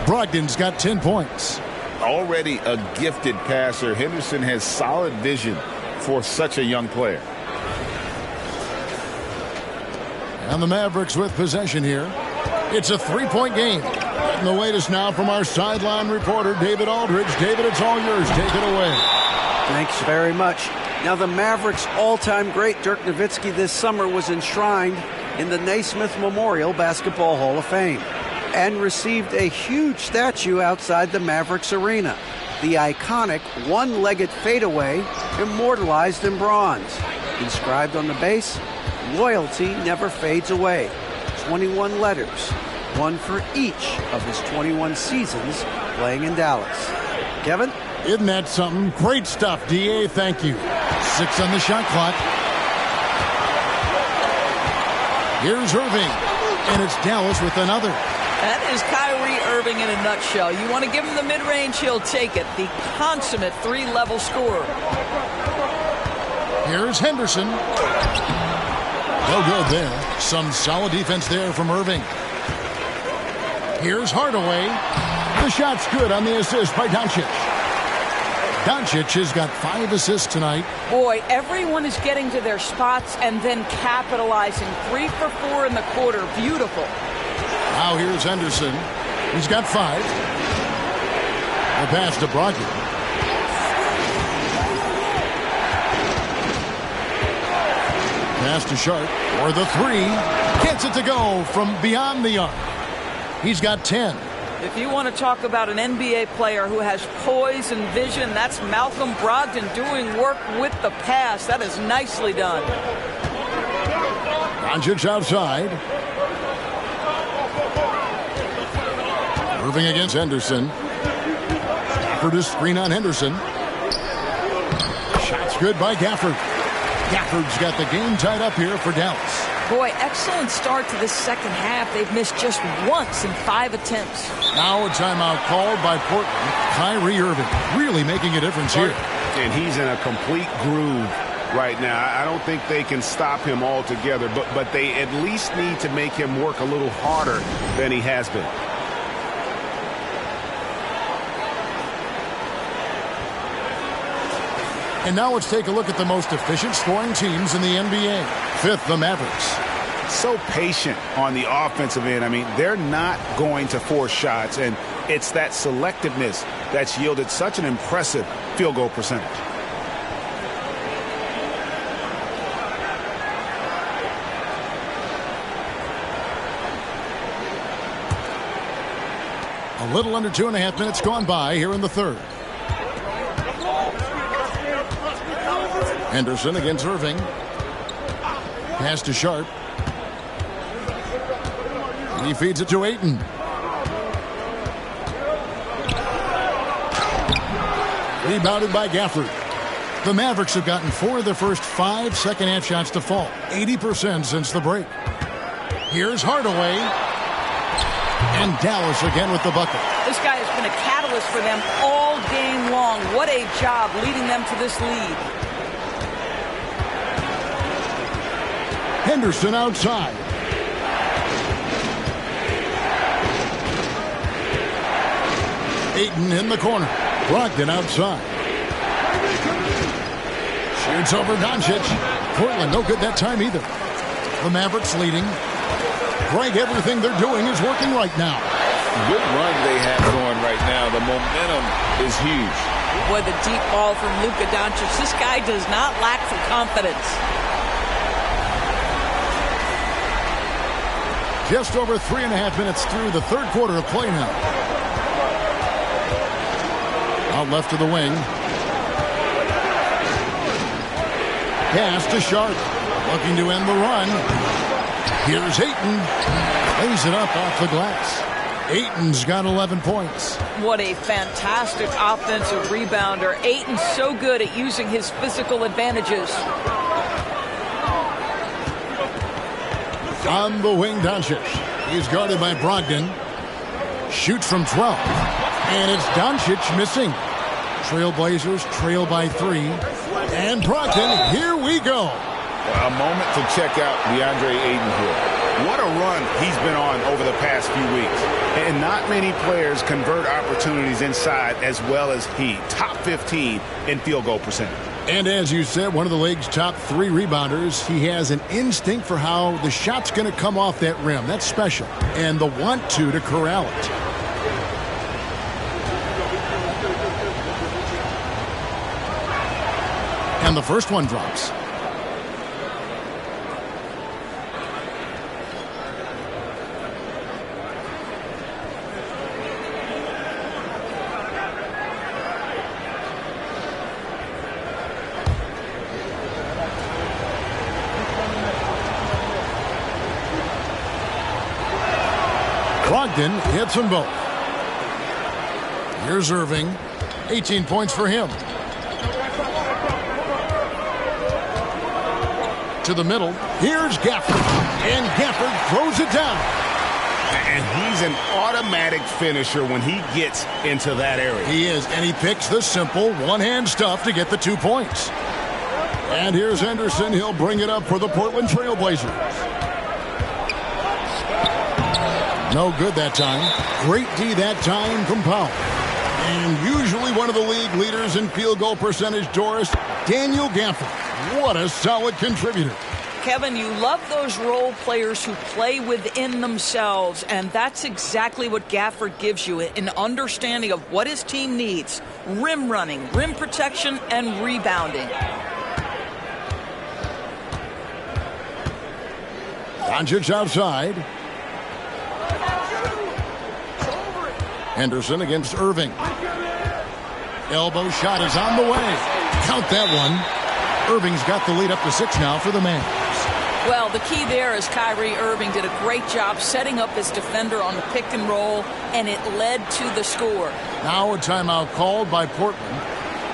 Brogdon's got 10 points. Already a gifted passer, Henderson has solid vision for such a young player. And the Mavericks with possession here. It's a 3-point game. And the latest now from our sideline reporter, David Aldridge. David, it's all yours. Take it away. Thanks very much. Now, the Mavericks' all-time great Dirk Nowitzki this summer was enshrined in the Naismith Memorial Basketball Hall of Fame and received a huge statue outside the Mavericks arena. The iconic one-legged fadeaway immortalized in bronze. Inscribed on the base, loyalty never fades away. 21 letters, one for each of his 21 seasons playing in Dallas. Kevin? Isn't that something? Great stuff, D.A. Thank you. 6 on the shot clock. Here's Irving, and it's Dallas with another. That is Kyrie Irving in a nutshell. You want to give him the mid-range, he'll take it. The consummate 3-level scorer. Here's Henderson. No good there. Some solid defense there from Irving. Here's Hardaway. The shot's good on the assist by Doncic. Doncic has got 5 assists tonight. Boy, everyone is getting to their spots and then capitalizing. 3 for 4 in the quarter. Beautiful. Now here's Henderson. He's got 5. The pass to Brogdon. Pass to Sharp for the 3. Gets it to go from beyond the arc. He's got 10. If you want to talk about an NBA player who has poise and vision, that's Malcolm Brogdon doing work with the pass. That is nicely done. Doncic outside. Irving against Henderson. Gafford is screen on Henderson. Shot's good by Gafford. Gafford's got the game tied up here for Dallas. Boy, excellent start to this second half. They've missed just once in 5 attempts. Now a timeout called by Portland. Kyrie Irving really making a difference here. And he's in a complete groove right now. I don't think they can stop him altogether, but they at least need to make him work a little harder than he has been. And now let's take a look at the most efficient scoring teams in the NBA. 5th, the Mavericks. So patient on the offensive end. I mean, they're not going to force shots, and it's that selectiveness that's yielded such an impressive field goal percentage. A little under 2.5 minutes gone by here in the third. Henderson against Irving. Pass to Sharp. He feeds it to Ayton. Rebounded by Gafford. The Mavericks have gotten 4 of their first 5 second-half shots to fall. 80% since the break. Here's Hardaway. And Dallas again with the bucket. This guy has been a catalyst for them all game long. What a job leading them to this lead. Henderson outside. Ayton in the corner. Brogdon outside. Shoots over Doncic. Portland no good that time either. The Mavericks leading. Greg, everything they're doing is working right now. Good run they have going right now. The momentum is huge. Boy, the deep ball from Luka Doncic. This guy does not lack for confidence. Just over 3.5 minutes through the third quarter of play now. Out left of the wing. Pass to Sharp. Looking to end the run. Here's Ayton. Lays it up off the glass. Ayton's got 11 points. What a fantastic offensive rebounder. Ayton's so good at using his physical advantages. On the wing, Doncic. He's guarded by Brogdon. Shoots from 12. And it's Doncic missing. Trailblazers trail by 3. And Brogdon, here we go. A moment to check out DeAndre Ayton here. What a run he's been on over the past few weeks. And not many players convert opportunities inside as well as he. Top 15 in field goal percentage. And as you said, one of the league's top 3 rebounders. He has an instinct for how the shot's going to come off that rim. That's special. And the want to corral it. And the first one drops. Brogdon hits them both. Here's Irving. 18 points for him. To the middle. Here's Gafford. And Gafford throws it down. And he's an automatic finisher when he gets into that area. He is, and he picks the simple one-hand stuff to get the 2 points. And here's Henderson. He'll bring it up for the Portland Trailblazers. No good that time. Great D that time from Powell. And usually one of the league leaders in field goal percentage, Doris, Daniel Gafford. What a solid contributor. Kevin, you love those role players who play within themselves, and that's exactly what Gafford gives you, an understanding of what his team needs. Rim running, rim protection, and rebounding. Doncic outside. Henderson against Irving. Elbow shot is on the way. Count that one. Irving's got the lead up to 6 now for the Mavs. Well, the key there is Kyrie Irving did a great job setting up his defender on the pick and roll, and it led to the score. Now a timeout called by Portland.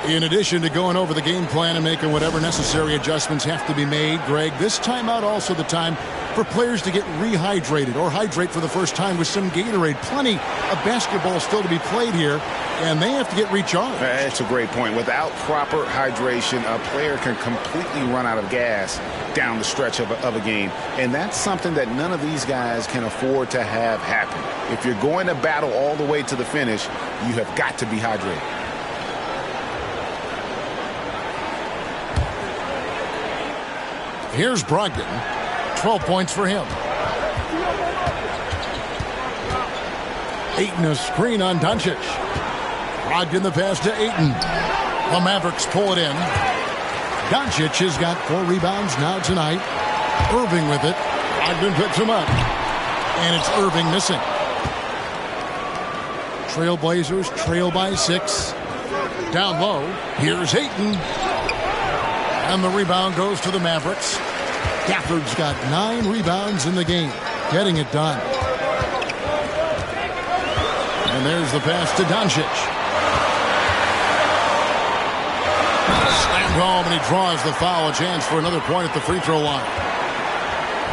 In addition to going over the game plan and making whatever necessary adjustments have to be made, Greg, this timeout also the time for players to get rehydrated or hydrate for the first time with some Gatorade. Plenty of basketball still to be played here, and they have to get recharged. That's a great point. Without proper hydration, a player can completely run out of gas down the stretch of a game, and that's something that none of these guys can afford to have happen. If you're going to battle all the way to the finish, you have got to be hydrated. Here's Brogdon. 12 points for him. Ayton a screen on Doncic. Brogdon the pass to Ayton. The Mavericks pull it in. Doncic has got 4 rebounds now tonight. Irving with it. Brogdon picks him up. And it's Irving missing. Trailblazers trail by 6. Down low. Here's Ayton. And the rebound goes to the Mavericks. Gafford's got 9 rebounds in the game. Getting it done. And there's the pass to Doncic. Slammed home, and he draws the foul. A chance for another point at the free throw line.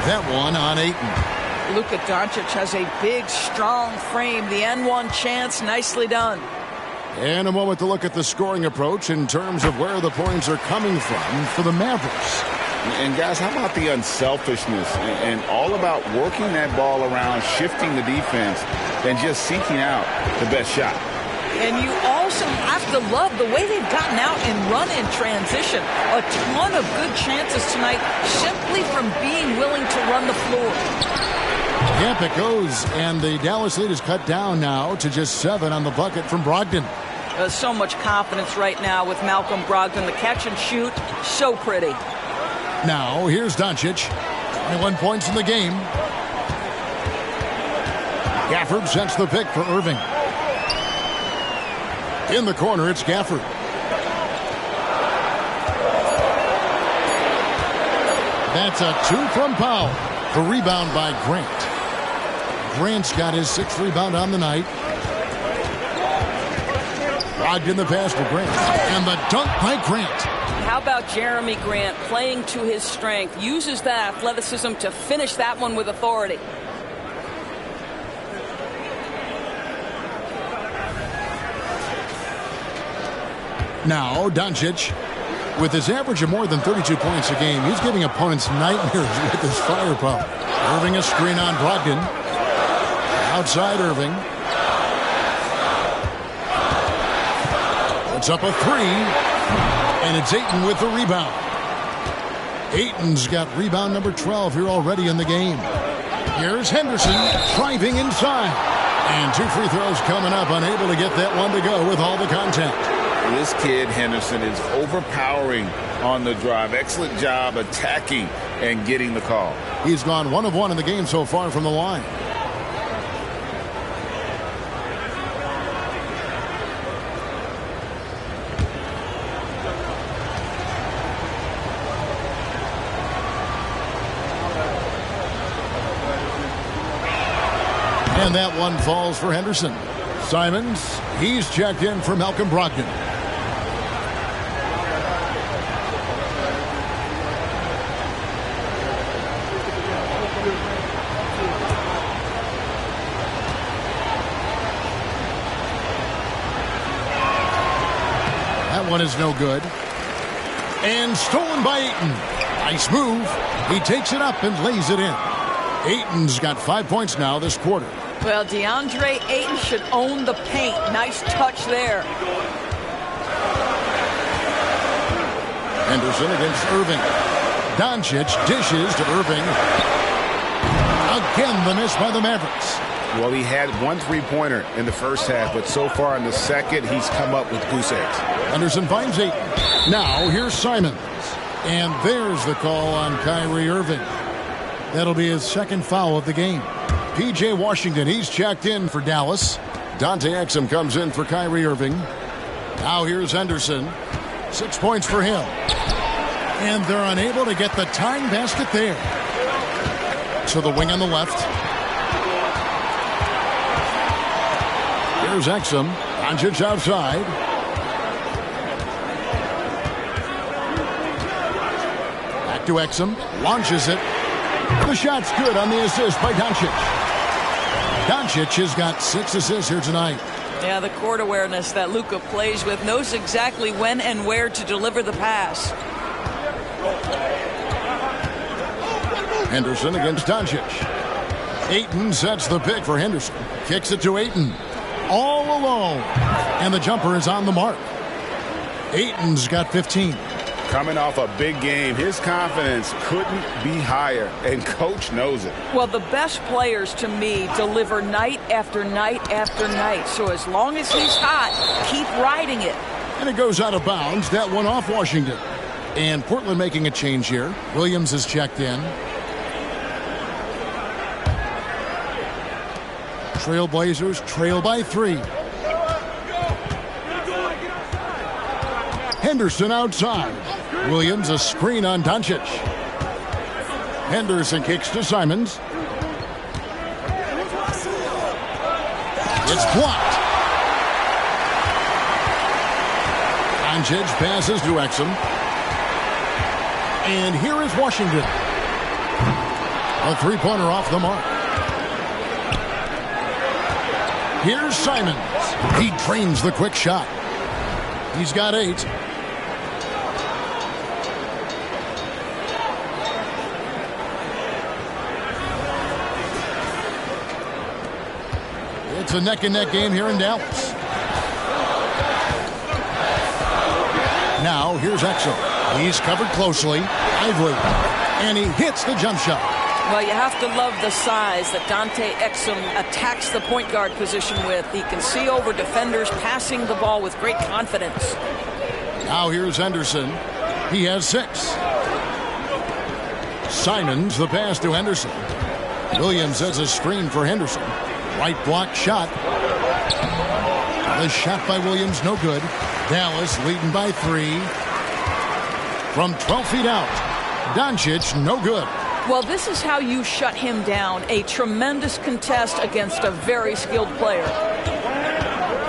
That one on Ayton. Luka Doncic has a big, strong frame. The N1 chance, nicely done. And a moment to look at the scoring approach in terms of where the points are coming from for the Mavericks. And guys, how about the unselfishness and all about working that ball around, shifting the defense, and just seeking out the best shot. And you also have to love the way they've gotten out and run in transition. A ton of good chances tonight simply from being willing to run the floor. Yep, it goes, and the Dallas lead is cut down now to just 7 on the bucket from Brogdon. So much confidence right now with Malcolm Brogdon. The catch and shoot, so pretty. Now, here's Doncic. 21 points in the game. Gafford sets the pick for Irving. In the corner, it's Gafford. That's a 2 from Powell. The rebound by Grant. Grant's got his 6th rebound on the night. Brogdon the pass to Grant. And the dunk by Grant. How about Jeremy Grant playing to his strength? Uses that athleticism to finish that one with authority. Now, Doncic, with his average of more than 32 points a game, he's giving opponents nightmares with his firepower. Irving a screen on Brogdon. Outside Irving. Puts up a three. And it's Ayton with the rebound. Ayton's got rebound number 12 here already in the game. Here's Henderson driving inside. And 2 free throws coming up, unable to get that one to go with all the contact. This kid, Henderson, is overpowering on the drive. Excellent job attacking and getting the call. He's gone 1 of 1 in the game so far from the line. And that one falls for Henderson. Simons, he's checked in for Malcolm Brogdon. That one is no good. And stolen by Ayton. Nice move. He takes it up and lays it in. Ayton's got 5 points now this quarter. Well, DeAndre Ayton should own the paint. Nice touch there. Henderson against Irving. Doncic dishes to Irving. Again, the miss by the Mavericks. Well, he had 1 3-pointer in the first half, but so far in the second, he's come up with goose eggs. Henderson finds Ayton. Now, here's Simons. And there's the call on Kyrie Irving. That'll be his second foul of the game. P.J. Washington, he's checked in for Dallas. Dante Exum comes in for Kyrie Irving. Now here's Henderson. 6 points for him. And they're unable to get the tying basket there. To the wing on the left. Here's Exum. Doncic outside. Back to Exum. Launches it. The shot's good on the assist by Doncic. Doncic has got 6 assists here tonight. Yeah, the court awareness that Luka plays with, knows exactly when and where to deliver the pass. Henderson against Doncic. Ayton sets the pick for Henderson. Kicks it to Ayton. All alone. And the jumper is on the mark. Ayton's got 15. Coming off a big game, his confidence couldn't be higher, and coach knows it. Well, the best players to me deliver night after night after night. So as long as he's hot, keep riding it. And it goes out of bounds. That one off Washington. And Portland making a change here. Williams is checked in. Trailblazers trail by 3. Henderson outside. Williams a screen on Doncic. Henderson kicks to Simons. It's blocked. Doncic passes to Exum. And here is Washington. A 3-pointer off the mark. Here's Simons. He drains the quick shot. He's got 8. It's a neck-and-neck game here in Dallas. Now, here's Exum. He's covered closely. Ivory. And he hits the jump shot. Well, you have to love the size that Dante Exum attacks the point guard position with. He can see over defenders, passing the ball with great confidence. Now here's Henderson. He has 6. Simons, the pass to Henderson. Williams has a screen for Henderson. Right block shot. The shot by Williams, no good. Dallas leading by 3. From 12 feet out. Doncic, no good. Well, this is how you shut him down. A tremendous contest against a very skilled player.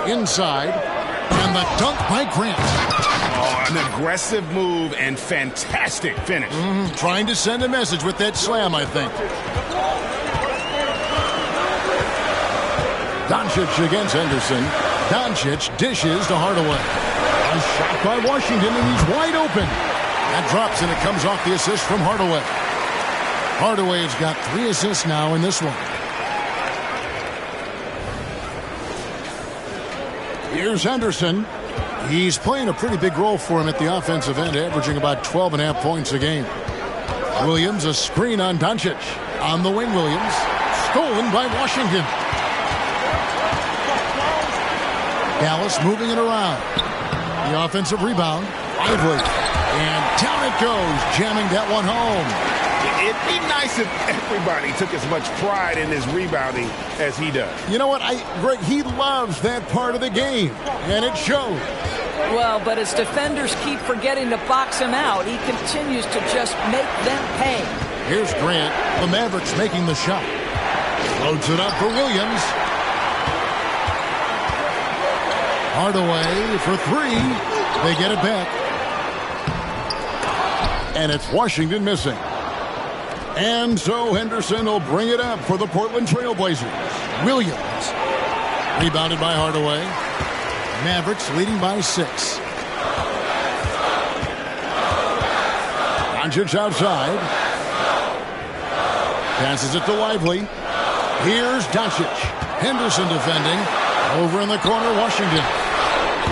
Inside. And the dunk by Grant. Oh, an aggressive move and fantastic finish. Trying to send a message with that slam, I think. Doncic against Henderson. Doncic dishes to Hardaway. A shot by Washington, and he's wide open. That drops, and it comes off the assist from Hardaway. Hardaway's got 3 assists now in this one. Here's Henderson. He's playing a pretty big role for him at the offensive end, averaging about 12.5 points a game. Williams, a screen on Doncic. On the wing, Williams. Stolen by Washington. Dallas moving it around. The offensive rebound. Lively. And down it goes, jamming that one home. It'd be nice if everybody took as much pride in his rebounding as he does. You know what, Greg, he loves that part of the game, and it shows. Well, but as defenders keep forgetting to box him out, he continues to just make them pay. Here's Grant, the Mavericks making the shot. Loads it up for Williams. Hardaway for three. They get it back. And it's Washington missing. And so Henderson will bring it up for the Portland Trailblazers. Williams. Rebounded by Hardaway. Mavericks leading by 6. Doncic outside. Passes it to Lively. Here's Doncic. Henderson defending. Over in the corner, Washington.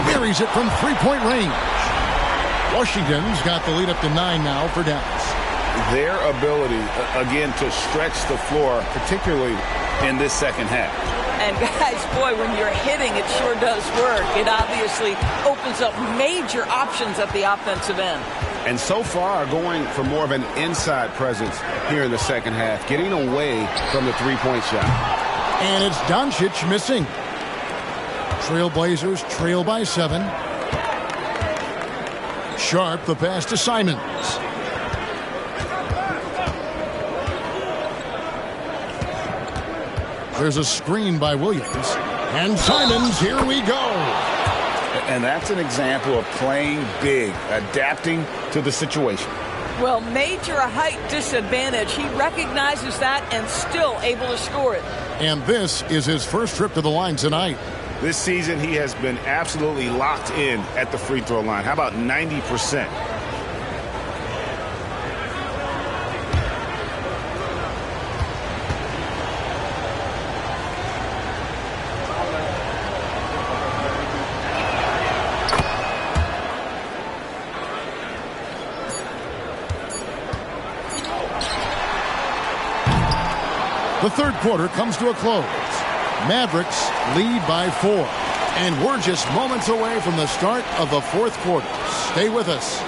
Buries it from three-point range. Washington's got the lead up to 9 now for Dallas. Their ability, again, to stretch the floor, particularly in this second half. And guys, boy, when you're hitting, it sure does work. It obviously opens up major options at the offensive end. And so far, going for more of an inside presence here in the second half, getting away from the three-point shot. And it's Doncic missing. Trailblazers trail by 7. Sharp, the pass to Simons. There's a screen by Williams. And Simons, here we go. And that's an example of playing big, adapting to the situation. Well, major height disadvantage. He recognizes that and still able to score it. And this is his first trip to the line tonight. This season, he has been absolutely locked in at the free throw line. How about 90%? The third quarter comes to a close. Mavericks lead by 4. And we're just moments away from the start of the fourth quarter. Stay with us.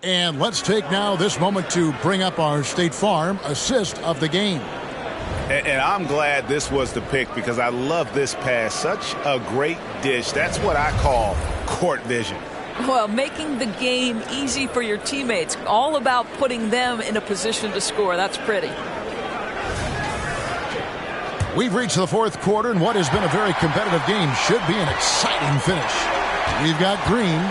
And let's take now this moment to bring up our State Farm assist of the game. And I'm glad this was the pick because I love this pass. Such a great dish. That's what I call court vision. Well, making the game easy for your teammates. All about putting them in a position to score. That's pretty. We've reached the fourth quarter, and what has been a very competitive game should be an exciting finish. We've got Green.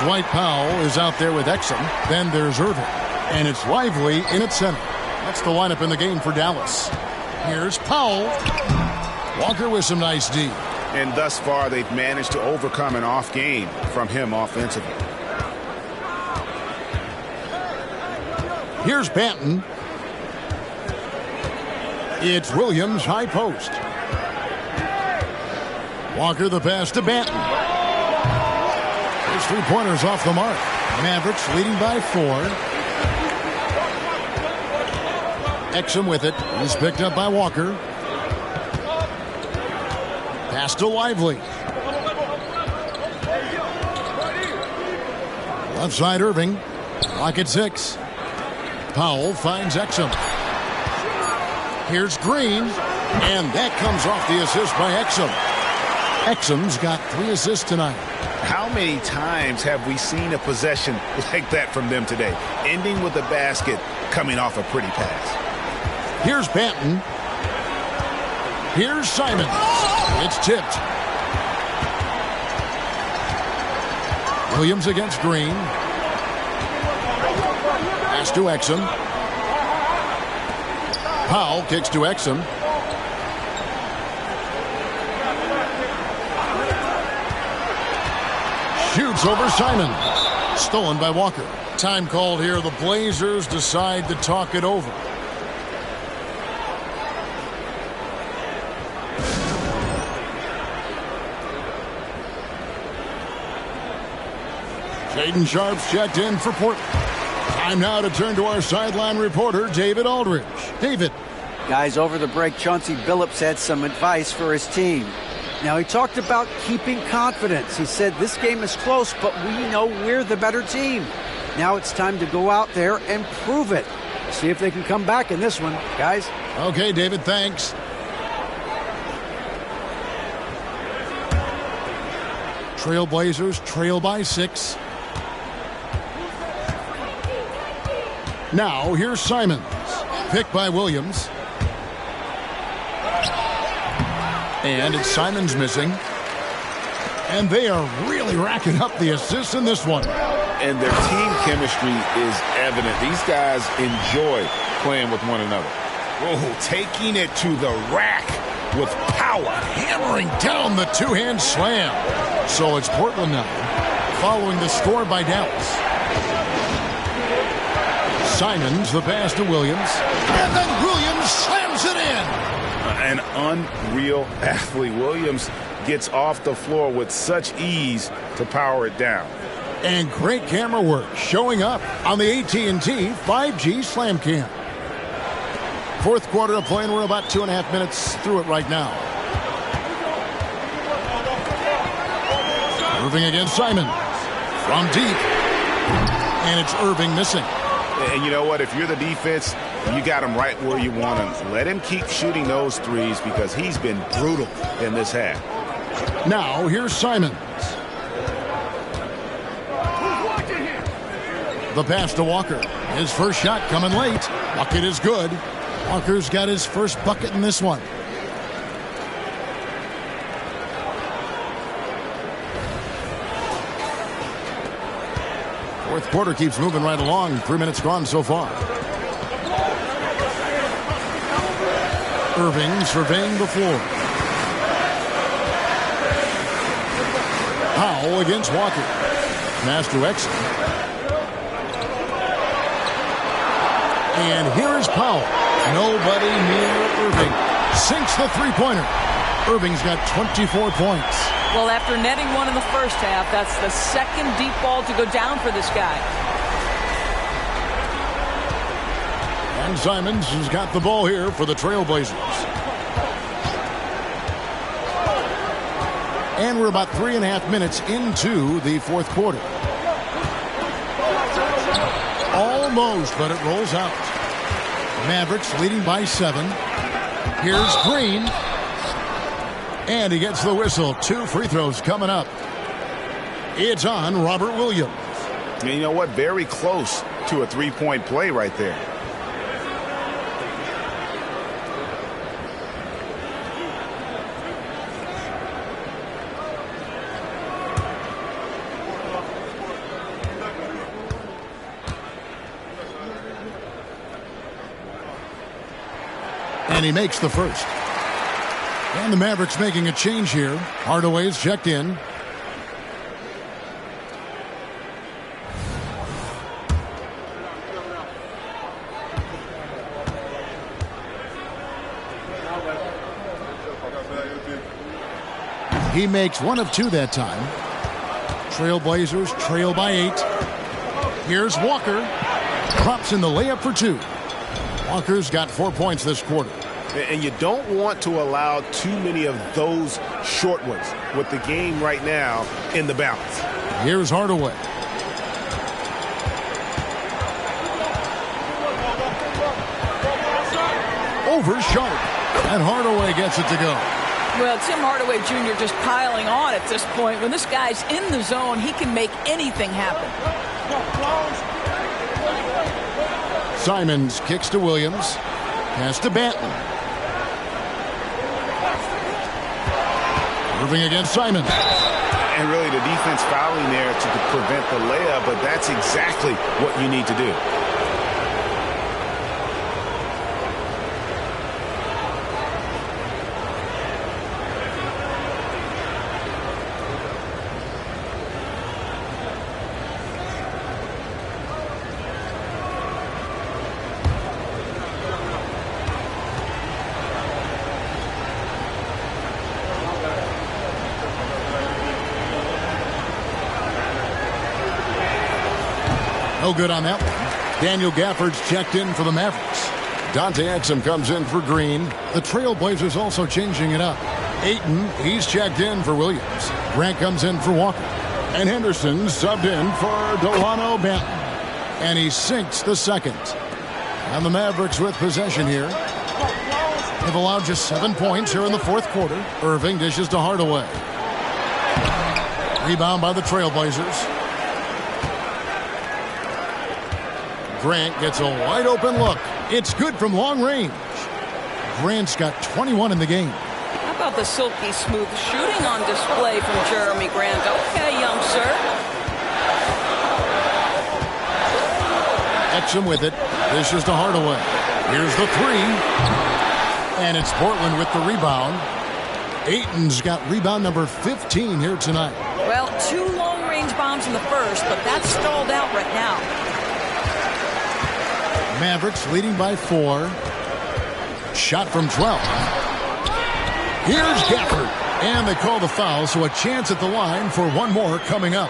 Dwight Powell is out there with Exum. Then there's Irving. And it's Lively in its center. That's the lineup in the game for Dallas. Here's Powell. Walker with some nice D. And thus far, they've managed to overcome an off game from him offensively. Here's Banton. It's Williams, high post. Walker the pass to Banton. His three-pointers off the mark. Mavericks leading by 4. Exum with it. He's picked up by Walker. Pass to Lively. Left side Irving. Clock at 6. Powell finds Exum. Here's Green. And that comes off the assist by Exum. Exum's got 3 assists tonight. How many times have we seen a possession like that from them today? Ending with a basket, coming off a pretty pass. Here's Banton. Here's Simons. It's tipped. Williams against Green. Pass to Exum. Powell kicks to Exum. Shoots over Simon. Stolen by Walker. Time called here. The Blazers decide to talk it over. Shaden Sharp's checked in for Portland. Time now to turn to our sideline reporter, David Aldridge. David. Guys, over the break, Chauncey Billups had some advice for his team. Now, he talked about keeping confidence. He said this game is close, but we know we're the better team. Now it's time to go out there and prove it. See if they can come back in this one, guys. Okay, David, thanks. Trailblazers trail by 6. Now, here's Simons. Picked by Williams. And it's Simons missing. And they are really racking up the assists in this one. And their team chemistry is evident. These guys enjoy playing with one another. Oh, taking it to the rack with power. Hammering down the two-hand slam. So it's Portland now, following the score by Dallas. Simons, the pass to Williams. And then Williams slams it in. An unreal athlete. Williams gets off the floor with such ease to power it down. And great camera work showing up on the AT&T 5G Slam Cam. Fourth quarter of play, and we're about 2.5 minutes through it right now. Irving against Simons. From deep. And it's Irving missing. And you know what? If you're the defense, you got him right where you want him. Let him keep shooting those threes because he's been brutal in this half. Now, here's Simons. The pass to Walker. His first shot coming late. Bucket is good. Walker's got his first bucket in this one. Fourth quarter keeps moving right along. 3 minutes gone so far. Irving surveying the floor. Powell against Walker. Pass to Exum. And here is Powell. Nobody near Irving. Sinks the three-pointer. Irving's got 24 points. Well, after netting one in the first half, that's the second deep ball to go down for this guy. And Simons has got the ball here for the Trailblazers. And we're about 3.5 minutes into the fourth quarter. Almost, but it rolls out. Mavericks leading by 7. Here's Green. And he gets the whistle. 2 free throws coming up. It's on Robert Williams. And you know what? Very close to a three-point play right there. And he makes the first. And the Mavericks making a change here. Hardaway's checked in. He makes 1 of 2 that time. Trailblazers trail by 8. Here's Walker. Drops in the layup for 2. Walker's got 4 points this quarter. And you don't want to allow too many of those short ones with the game right now in the balance. Here's Hardaway. Over Sharp. And Hardaway gets it to go. Well, Tim Hardaway Jr. just piling on at this point. When this guy's in the zone, he can make anything happen. Simons kicks to Williams. Pass to Banton. Irving against Simon. And really the defense fouling there to prevent the layup, but that's exactly what you need to do. No good on that one. Daniel Gafford's checked in for the Mavericks. Dante Exum comes in for Green. The Trailblazers also changing it up. Ayton, he's checked in for Williams. Grant comes in for Walker. And Henderson subbed in for Delano Banton. And he sinks the second. And the Mavericks with possession here. They've allowed just 7 points here in the fourth quarter. Irving dishes to Hardaway. Rebound by the Trailblazers. Grant gets a wide open look. It's good from long range. Grant's got 21 in the game. How about the silky smooth shooting on display from Jeremy Grant? Okay, young sir. Exum with it. This is to Hardaway. Here's the three. And it's Portland with the rebound. Ayton's got rebound number 15 here tonight. Well, 2 long-range bombs in the first, but that's stalled out right now. Mavericks leading by 4. Shot from 12. Here's Gafford. And they call the foul, so a chance at the line for one more coming up.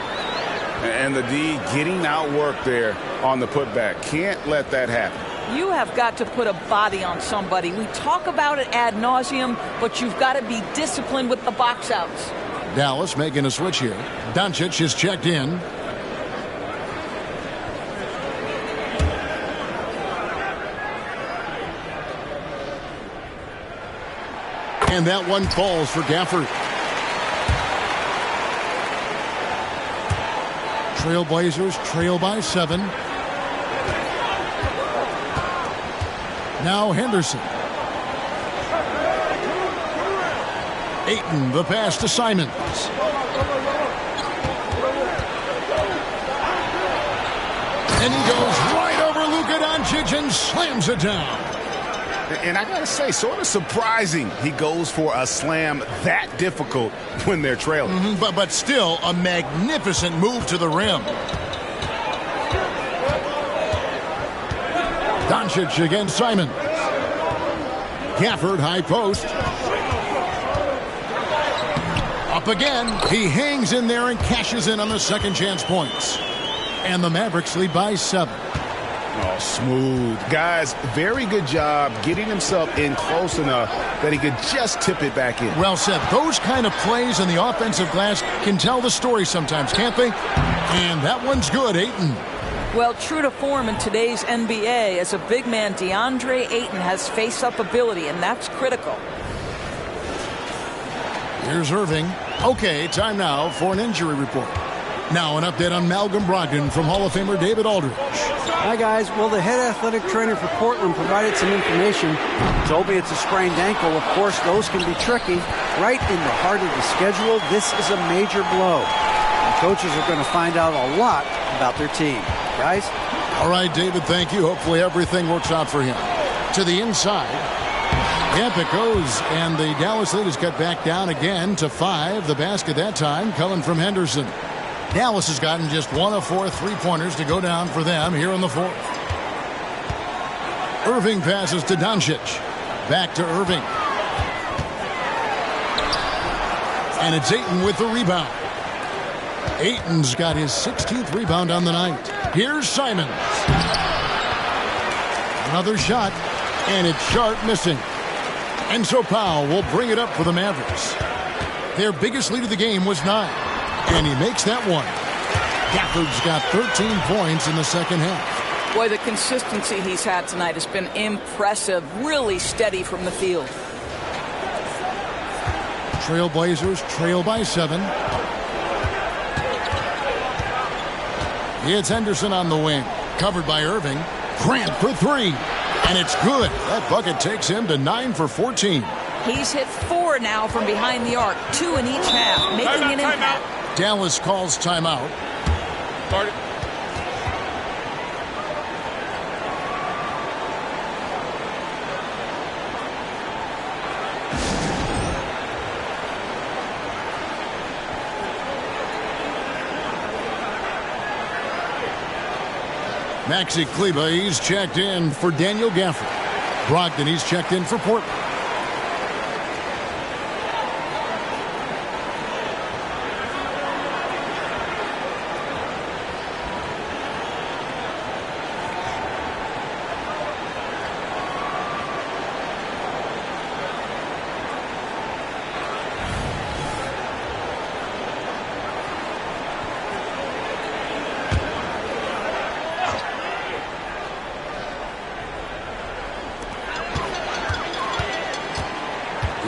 And the D getting outworked there on the putback. Can't let that happen. You have got to put a body on somebody. We talk about it ad nauseum, but you've got to be disciplined with the box outs. Dallas making a switch here. Doncic is checked in. And that one falls for Gafford. Trailblazers trail by 7. Now Henderson. Ayton, the pass to Simons. And he goes right over Luka Doncic and slams it down. And I got to say, sort of surprising he goes for a slam that difficult when they're trailing. But still a magnificent move to the rim. Doncic against Simons. Gafford, high post. Up again. He hangs in there and cashes in on the second chance points. And the Mavericks lead by 7. Oh, smooth. Guys, very good job getting himself in close enough that he could just tip it back in. Well said. Those kind of plays in the offensive glass can tell the story sometimes, can't they? And that one's good, Ayton. Well, true to form in today's NBA, as a big man, DeAndre Ayton has face-up ability, and that's critical. Here's Irving. Okay, time now for an injury report. Now an update on Malcolm Brogdon from Hall of Famer David Aldridge. Hi, guys. Well, the head athletic trainer for Portland provided some information. Told me it's a sprained ankle. Of course, those can be tricky. Right in the heart of the schedule, this is a major blow. The coaches are going to find out a lot about their team. Guys? All right, David, thank you. Hopefully everything works out for him. To the inside. Yep, it goes. And the Dallas lead is cut back down again to 5. The basket that time coming from Henderson. Dallas has gotten just 1 of 4 3-pointers to go down for them here in the fourth. Irving passes to Doncic. Back to Irving. And it's Ayton with the rebound. Ayton's got his 16th rebound on the night. Here's Simons. Another shot, and it's sharp missing. And so Powell will bring it up for the Mavericks. Their biggest lead of the game was 9. And he makes that one. Gafford's got 13 points in the second half. Boy, the consistency he's had tonight has been impressive. Really steady from the field. Trailblazers trail by 7. It's Henderson on the wing. Covered by Irving. Grant for 3. And it's good. That bucket takes him to 9 for 14. He's hit 4 now from behind the arc, 2 in each half, making an impact. Dallas calls timeout. Start it. Maxi Kleba, he's checked in for Daniel Gafford. Brogdon, he's checked in for Portland.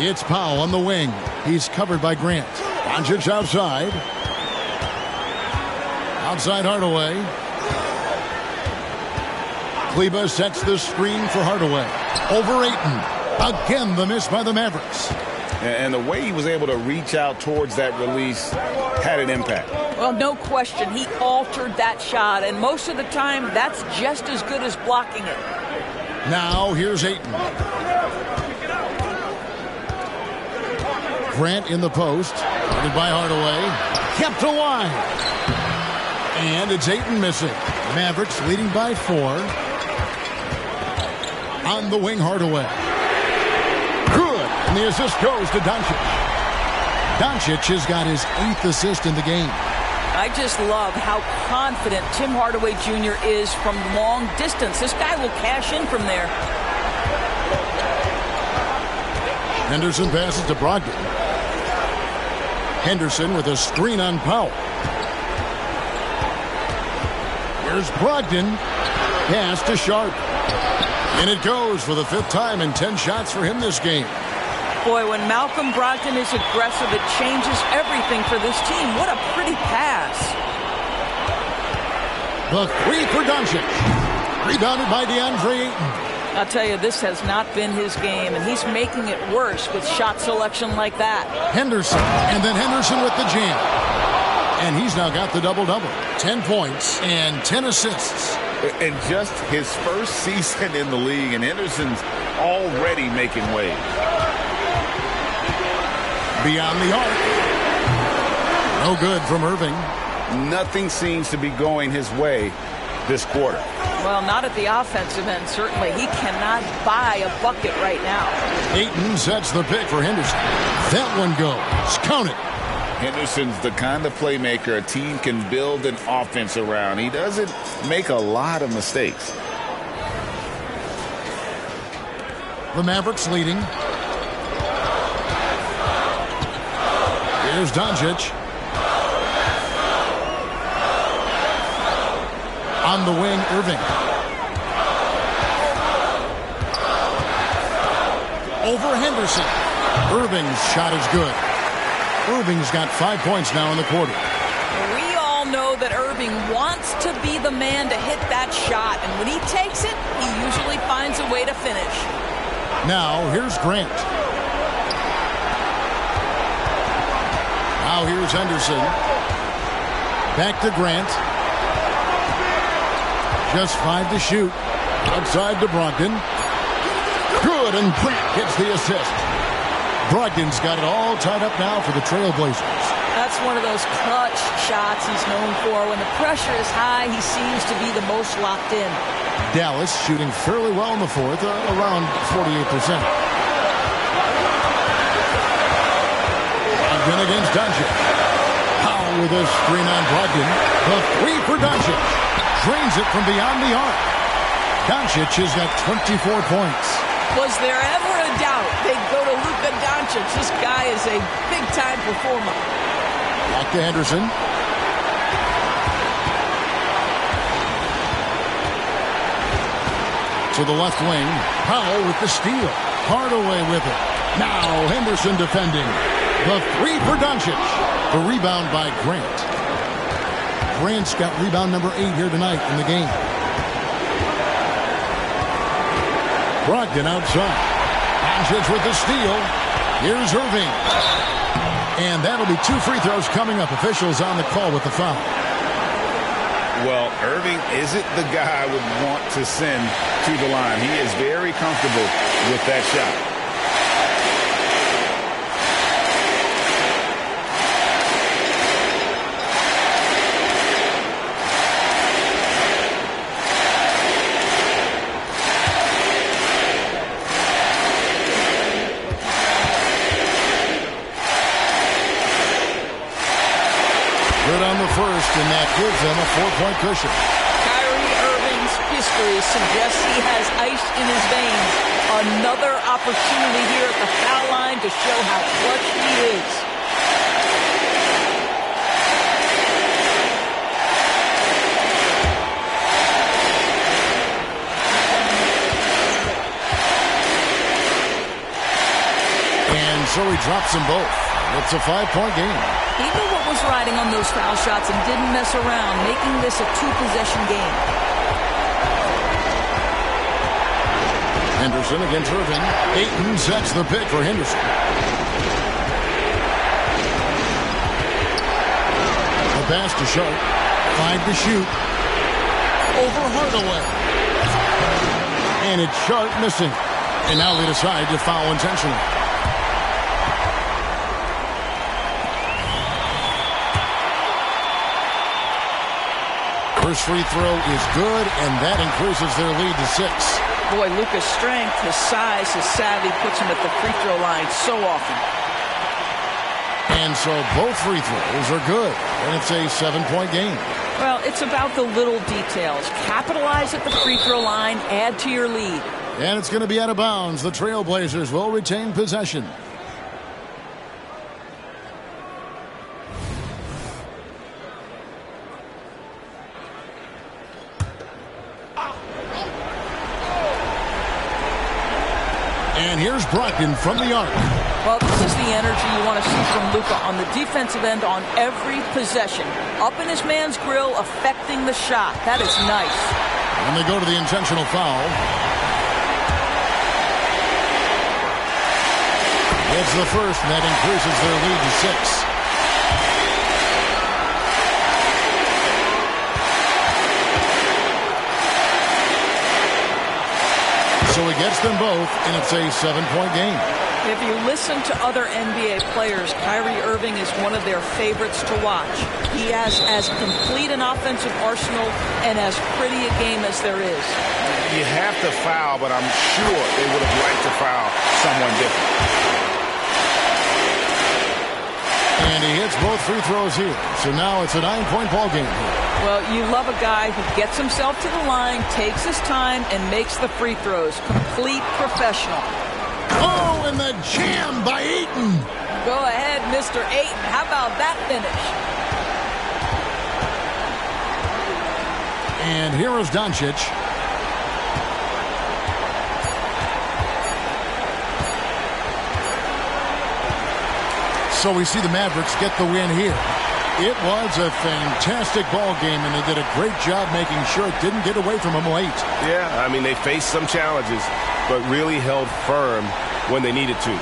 It's Powell on the wing. He's covered by Grant. Doncic outside. Outside Hardaway. Kleba sets the screen for Hardaway. Over Ayton. Again, the miss by the Mavericks. And the way he was able to reach out towards that release had an impact. Well, no question. He altered that shot, and most of the time, that's just as good as blocking it. Now, here's Ayton. Grant in the post. Guarded by Hardaway. Kept alive. And it's Ayton missing. Mavericks leading by 4. On the wing, Hardaway. Good. And the assist goes to Doncic. Doncic has got his 8th assist in the game. I just love how confident Tim Hardaway Jr. is from long distance. This guy will cash in from there. Henderson passes to Brogdon. Henderson with a screen on Powell. Here's Brogdon. Pass to Sharp. And it goes for the 5th time in 10 shots for him this game. Boy, when Malcolm Brogdon is aggressive, it changes everything for this team. What a pretty pass. The 3 for Doncic. Rebounded by DeAndre Ayton. I'll tell you, this has not been his game, and he's making it worse with shot selection like that. Henderson, and then Henderson with the jam. And he's now got the double-double. 10 points and 10 assists. In just his first season in the league, and Henderson's already making waves. Beyond the arc. No good from Irving. Nothing seems to be going his way this quarter. Well, not at the offensive end, certainly. He cannot buy a bucket right now. Ayton sets the pick for Henderson. That one goes. Count it. Henderson's the kind of playmaker a team can build an offense around. He doesn't make a lot of mistakes. The Mavericks leading. Here's Doncic. On the wing, Irving. Over Henderson. Irving's shot is good. Irving's got 5 points now in the quarter. We all know that Irving wants to be the man to hit that shot, and when he takes it, he usually finds a way to finish. Now, here's Grant. Now, here's Henderson. Back to Grant. Just 5 to shoot. Outside to Brogdon. Good, and Grant gets the assist. Brogdon's got it all tied up now for the Trailblazers. That's one of those clutch shots he's known for. When the pressure is high, he seems to be the most locked in. Dallas shooting fairly well in the 4th, around 48%. Brogdon against Doncic. Powell with a screen on Brogdon. The 3 for Doncic. Drains it from beyond the arc. Doncic has got 24 points. Was there ever a doubt they'd go to Luka Doncic? This guy is a big-time performer. Back to Henderson. To the left wing. Powell with the steal. Hardaway with it. Now Henderson defending. The 3 for Doncic. The rebound by Grant. Grant's got rebound number 8 here tonight in the game. Brogdon outside. Doncic with the steal. Here's Irving. And that'll be 2 free throws coming up. Officials on the call with the foul. Well, Irving isn't the guy I would want to send to the line. He is very comfortable with that shot. Good on the first, and that gives them a 4-point cushion. Kyrie Irving's history suggests he has ice in his veins. Another opportunity here at the foul line to show how clutch he is. And so he drops them both. It's a 5-point game. He knew what was riding on those foul shots and didn't mess around, making this a 2-possession game. Henderson against Irving. Ayton sets the pick for Henderson. The pass to Sharp. 5 to shoot. Over Hardaway. And it's Sharp missing. And now they decide to foul intentionally. First free throw is good, and that increases their lead to 6. Boy, Luka's strength, his size, his savvy puts him at the free throw line so often. And so both free throws are good, and it's a 7-point game. Well, it's about the little details. Capitalize at the free throw line, add to your lead. And it's going to be out of bounds. The Trailblazers will retain possession. And here's Brogdon from the arc. Well, this is the energy you want to see from Luka on the defensive end on every possession. Up in his man's grill, affecting the shot. That is nice. And they go to the intentional foul. It's the first, and that increases their lead to 6. So he gets them both, and it's a 7-point game. If you listen to other NBA players, Kyrie Irving is one of their favorites to watch. He has as complete an offensive arsenal and as pretty a game as there is. You have to foul, but I'm sure they would have liked to foul someone different. And he hits both free throws here. So now it's a 9-point ball game here. Well, you love a guy who gets himself to the line, takes his time, and makes the free throws. Complete professional. Oh, and the jam by Ayton. Go ahead, Mr. Ayton. How about that finish? And here is Doncic. So we see the Mavericks get the win here. It was a fantastic ball game, and they did a great job making sure it didn't get away from them late. Yeah, I mean, they faced some challenges, but really held firm when they needed to.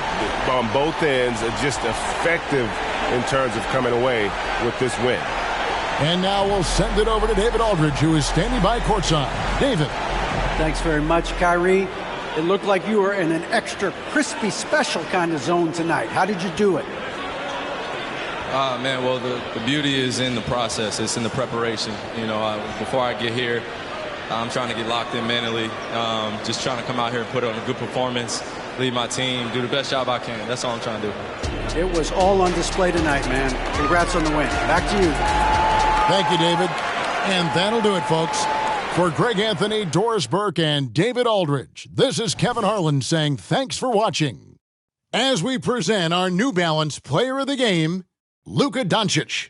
On both ends, just effective in terms of coming away with this win. And now we'll send it over to David Aldridge, who is standing by courtside. David. Thanks very much, Kyrie. It looked like you were in an extra crispy special kind of zone tonight. How did you do it? Man, well, the beauty is in the process. It's in the preparation. You know, before I get here, I'm trying to get locked in mentally. Just trying to come out here and put on a good performance, lead my team, do the best job I can. That's all I'm trying to do. It was all on display tonight, man. Congrats on the win. Back to you. Thank you, David. And that'll do it, folks. For Greg Anthony, Doris Burke, and David Aldridge, this is Kevin Harlan saying thanks for watching. As we present our New Balance Player of the Game, Luka Doncic.